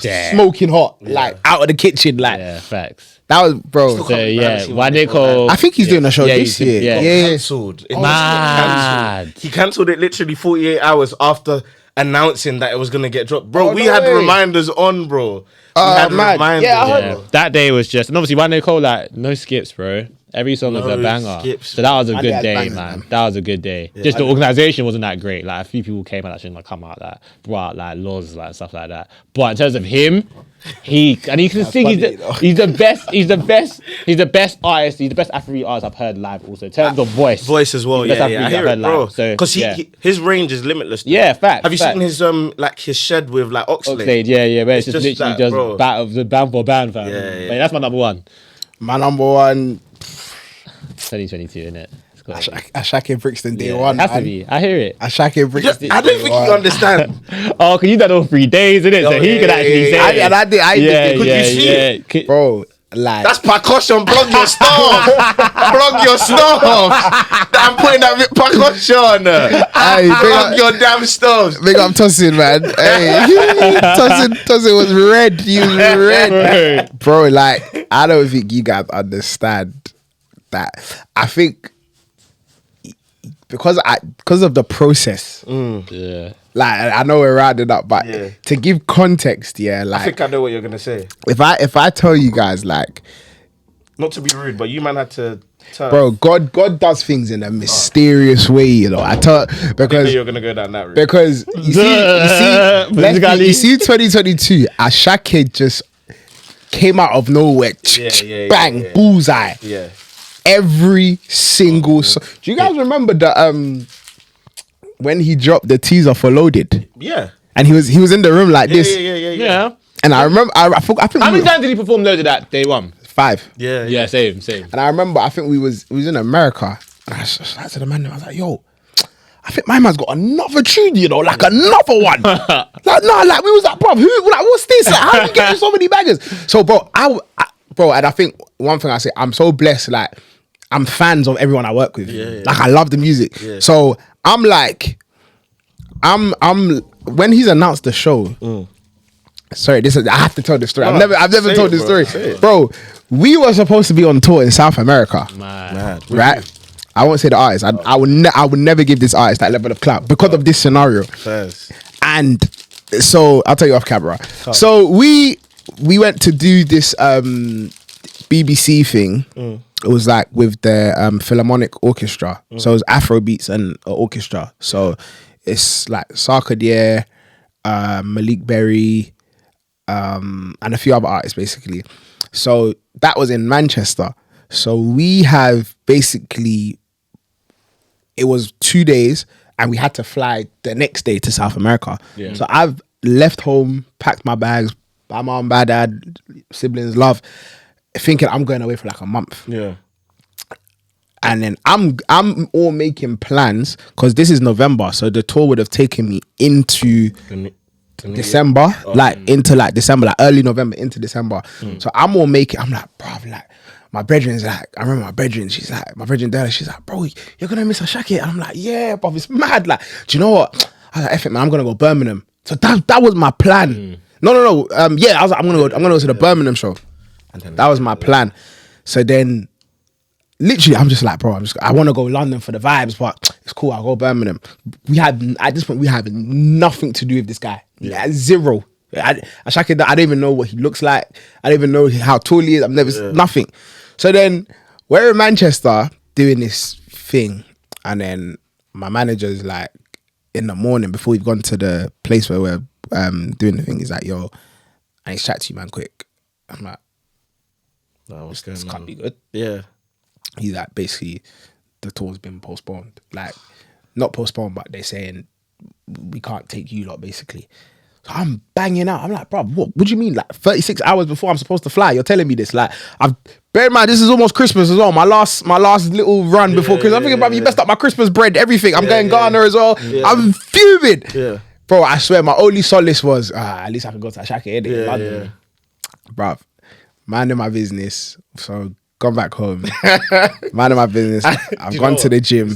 Yeah. smoking hot, like out of the kitchen. Like Yeah, facts. that was, bro. So Can't remember yeah, seeing One Day Call. I think he's doing a show Yeah, this he's- year. yeah. Yeah. Cancelled. Mad. He cancelled it literally 48 hours after announcing that it was gonna get dropped. Bro, Oh, we no had way. reminders on, bro. We had mad. reminders. Yeah, I heard Yeah, that day was just, and obviously One Day Call, like no skips, bro. Every song was a No banger. skips. So that was a And good they had day, bangers, man. man. That was a good day. Just the organization wasn't that great. Like a few people came out that shouldn't have come out, that brought out like laws, like stuff like that. But in terms of him, you can sing. He's the best. He's the best artist. He's the best Afrobeat artist I've heard live. Also in terms of voice, as well. He's the best Yeah, I Afrobeat hear I've it, heard bro. live. So Because his range is limitless. yeah, facts. Have you facts. seen his shed with like Oxlade? Oxlade? Yeah, where it's just just literally that, just bro. the band for band, fam. Yeah. But that's my number one. My number 1, 2022, innit? It's got to be. ASAKE Brixton Day Yeah, 1. it has to man. be. I hear it. ASAKE Brixton. I don't think you understand. Oh, because you done all 3 days, innit? So he could actually say it. I did. Yeah, Could you yeah, see yeah. it? Bro, like That's percussion. Plug your stuff. Plug your stuff. I'm putting that bit percussion. Hey, Plug your damn stuff. big up Tossin, man. Hey, Tossin was red. He was red, bro. Like I don't think you guys understand that. I think because of the process. Yeah. Like I know we're rounding up, but Yeah. to give context, yeah, I like think I know what you're gonna say. if I tell you guys, like, Not to be rude, but you man had to tell. bro, God does things in a mysterious way, you know. I because you're gonna go down that route. Because you see, Physically. you see 2022, ASAKE just came out of nowhere, bang, yeah. bullseye. Yeah. Every single song. Do you guys remember the when he dropped the teaser for Loaded? Yeah. And he was in the room like this. Yeah. Yeah. And I remember, I think How many times did he perform loads of that day one? 5. Yeah, same. And I remember, I think we was in America. And I said to the man, I was like, yo, I think my man's got another tune, you know, like another one. Like, no, like we was like, bro, who, like, what's this? Like, how are you getting so many bangers? So, bro, bro, and I think one thing I say, I'm so blessed, like, I'm fans of everyone I work with. Yeah. Like, I love the music. Yeah. So, I'm like, when he's announced the show, sorry, I have to tell this story. I've never told this story. Bro, we were supposed to be on tour in South America. Mad. Right? I won't say the artist. I would never give this artist that level of clout because of this scenario. First. And so I'll tell you off camera. So we went to do this BBC thing. It was like with the Philharmonic Orchestra. So it was Afro beats and orchestra. So it's like Sarkodie, Malik Berry, and a few other artists basically. So that was in Manchester. So we have basically, it was 2 days and we had to fly the next day to South America. Yeah. So I've left home, packed my bags, my mom, my dad, siblings, love, thinking I'm going away for like a month. Yeah. And then I'm all making plans because this is November. So the tour would have taken me into December, into like December, like early November into December. So I'm all making, I'm like, bro, like, my brethren's like, I remember my brethren, my brethren Della, she's like, bro, you're gonna miss ASAKE. And I'm like, yeah, bro, it's mad. Like, do you know what? I was like, F it, man, I'm gonna go Birmingham. So that was my plan. No. Yeah, I was like, I'm gonna go to the Birmingham show. That was my plan. So then, literally, I'm just like, bro, I want to go London for the vibes, but it's cool. I'll go Birmingham. At this point, we have nothing to do with this guy. Yeah, zero. ASAKE, I don't even know what he looks like. I don't even know how tall he is. I've never nothing. So then we're in Manchester doing this thing, and then my manager's like, in the morning before we've gone to the place where we're doing the thing, he's like, yo, I need to chat to you, man, quick. I'm like, No, this can't be good. Yeah. He's like, basically, the tour's been postponed. Like, not postponed, but they're saying we can't take you lot, basically. So I'm banging out. I'm like, bro, what do you mean? Like 36 hours before I'm supposed to fly, you're telling me this? Like, bear in mind, this is almost Christmas as well. My last little run before Christmas. I'm thinking, bro, you messed up my Christmas bread, everything. I'm going Ghana as well. Yeah. I'm fuming. Yeah. Bro, I swear, my only solace was, at least I can go to ASAKE in London. Yeah. Bro, minding my business. So gone back home. Minding my business. I've gone to the gym.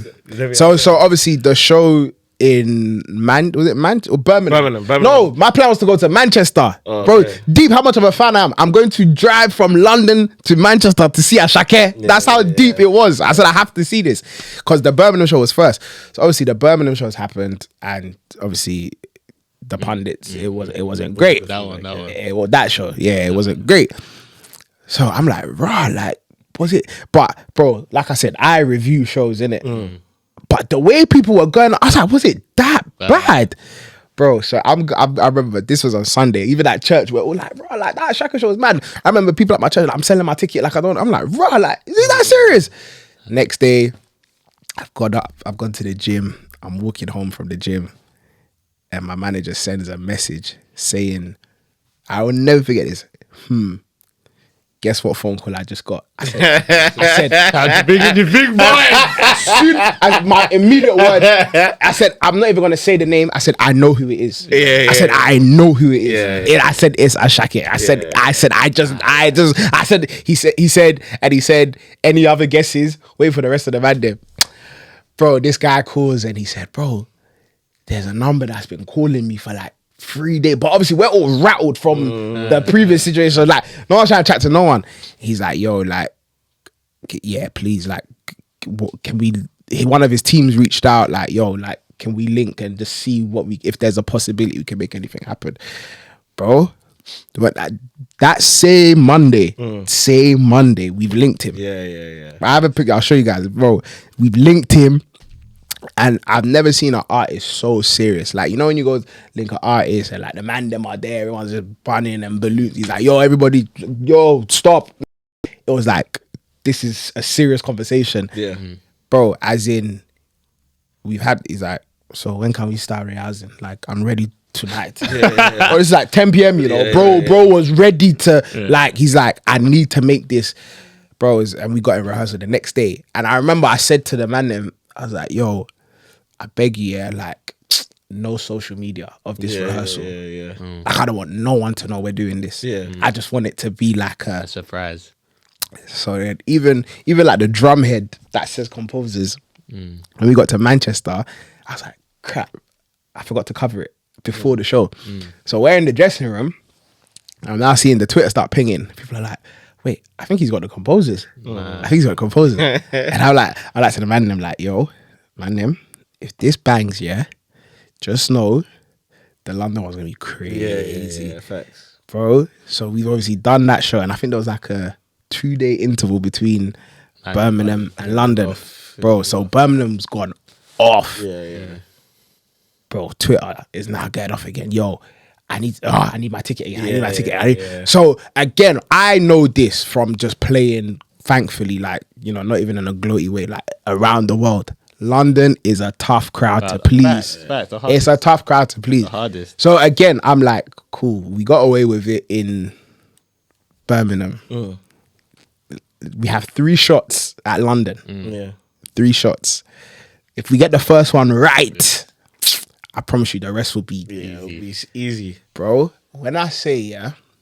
So obviously the show in Birmingham? No, my plan was to go to Manchester. Bro, deep how much of a fan I am. I'm going to drive from London to Manchester to see ASAKE. That's how deep it was. I said I have to see this because the Birmingham show was first. So obviously the Birmingham shows happened, and obviously the pundits, it wasn't great. That show, it wasn't great. So I'm like, raw, like, was it? But bro, like I said, I review shows, innit? But the way people were going, I was like, was it that bad? Bro, so I remember this was on Sunday. Even at church, we're all like, bro, like that ASAKE show was mad. I remember people at my church, like, I'm selling my ticket, like I'm like, bro, like, is it that serious? Next day, I've got up, I've gone to the gym, I'm walking home from the gym, and my manager sends a message saying, I will never forget this. Guess what phone call I just got? I said, the big boy. Soon as my immediate word, I said, I'm not even gonna say the name. I said, I know who it is. I said, I know who it is. And I said, it's ASAKE. He said, any other guesses? Wait for the rest of the man there. Bro, this guy calls and he said, bro, there's a number that's been calling me for like 3 days, but obviously we're all rattled from the previous situation. Like, no one's trying to chat to no one. He's like, yo, like, yeah, please, like, what can we? One of his teams reached out, like, yo, like, can we link and just see if there's a possibility we can make anything happen, bro? But that same Monday, we've linked him. Yeah. I have a picture. I'll show you guys, bro. We've linked him. And I've never seen an artist so serious. Like, you know when you go link an artist and like the man them are there, everyone's just bunning and balloons. He's like, yo, everybody, yo, stop. It was like, this is a serious conversation. Yeah. Bro, as in, he's like, so when can we start rehearsing? Like, I'm ready tonight. Or it's like 10 p.m. You know, bro was ready to like. He's like, I need to make this, bro. And we got in rehearsal the next day. And I remember I said to the man, then I was like, yo, I beg you, like, no social media of this rehearsal. Like, I don't want no one to know we're doing this. I just want it to be like a surprise. So then even like the drum head that says Composers, when we got to Manchester, I was like, crap, I forgot to cover it before the show. So we're in the dressing room. I'm now seeing the Twitter start pinging. People are like, wait, I think he's got the Composers. I think he's got Composers. And I'm like to the man, I'm like, yo, man, if this bangs, just know the London one's gonna be crazy. Yeah, facts. Bro. So we've obviously done that show, and I think there was like a 2-day interval between Birmingham and London. Bro, so Birmingham's gone off. Bro, Twitter is now getting off again. Yo, I need my ticket again. I need my ticket. So again, I know this from just playing, thankfully, like, you know, not even in a gloaty way, like around the world. London is a tough crowd to please. It's a tough crowd to please. The hardest. So again, I'm like, cool. We got away with it in Birmingham. We have 3 shots at London. 3 shots. If we get the first one right, I promise you the rest will be it'll be easy, bro. When I say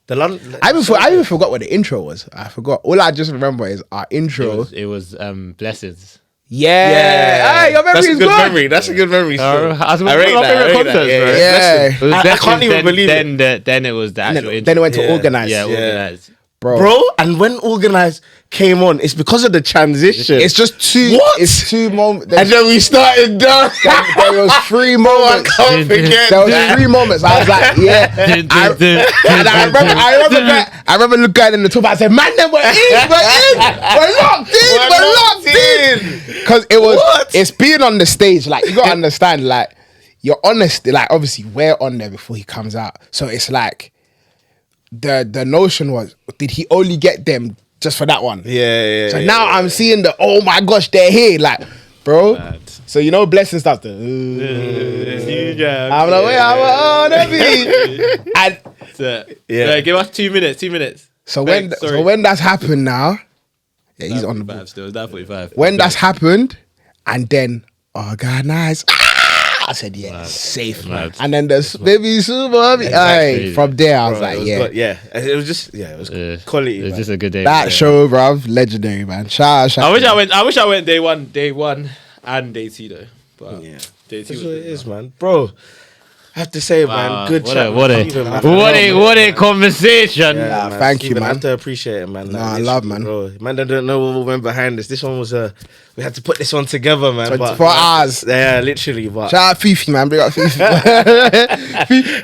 the London, I even forgot what the intro was. I forgot. All I just remember is our intro. It was Blessings. Yeah. Hey, your memory is good. That's a good memory. I rate my favorite concerts, bro. Yeah. I can't even believe it. Then it was the actual intro. Then it went to Organize. Yeah, Organize. Bro, and when Organize came on, it's because of the transition. It's just two. What? It's 2 moments. And then we started down. There was 3 moments. I can't forget. There was 3 moments. I was like, I remember looking in the top. I said, man, then we're locked in. Because it's being on the stage. Like, you gotta understand. Like, you're honest. Like, obviously, we're on there before he comes out. So it's like, the notion was, did he only get them just for that one? So now I'm seeing oh my gosh, they're here. Like, bro. Mad. So you know, Blessing starts to. I'm like, wait, I wanna be. And give us 2 minutes. 2 minutes. So when that's happened now, he's on the ball. Still, it's that 45. When that's happened, and then Organize. I said, safe, man. And then the baby super. From there, I was like, it was just, it was quality. It was just a good day. That show, bruv, legendary, man. Shout out. I wish I went day one and day 2 though. But day 2 that's what it is, man. Bro, I have to say, man, good chat. What a conversation. Yeah, thank you, man. I have to appreciate it, man. I love, man. Bro, man, I don't know what went behind this. This one was we had to put this one together, man. 24 hours. Yeah, literally. But shout out Fifi, man. Bring up Fifi.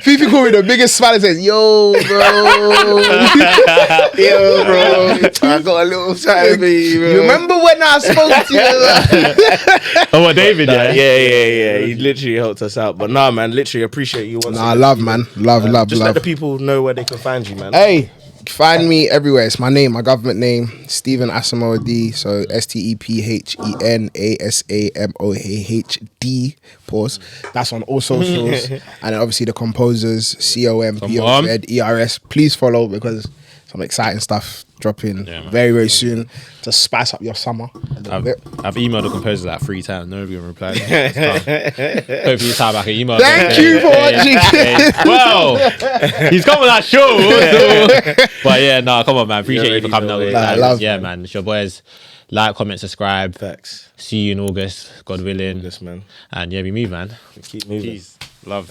Fifi called me the biggest smile and says, yo, bro. I got a little time, baby, bro. You remember when I spoke to you? Oh, what, David? Yeah. He literally helped us out. But nah, man, literally appreciate you. Nah, love, man. Love. Just let the people know where they can find you, man. Hey. Find me everywhere. It's my name, my government name, Stephen ASAMOAH D. So STEPHEN ASAMOAH D. That's on all socials. And then obviously the Composers, COMPOZERS. Please follow because some exciting stuff dropping very, very soon to spice up your summer a little bit. I've emailed the Composers like 3 times. Nobody replied. Hopefully this time I can email. Thank you for watching. Well, he's coming on that show. So. But yeah, come on, man. Appreciate you for coming out. Man. It's your boys. Like, comment, subscribe. Facts. See you in August, God willing. Yes, man. And we move, man. We keep moving. Peace. Love.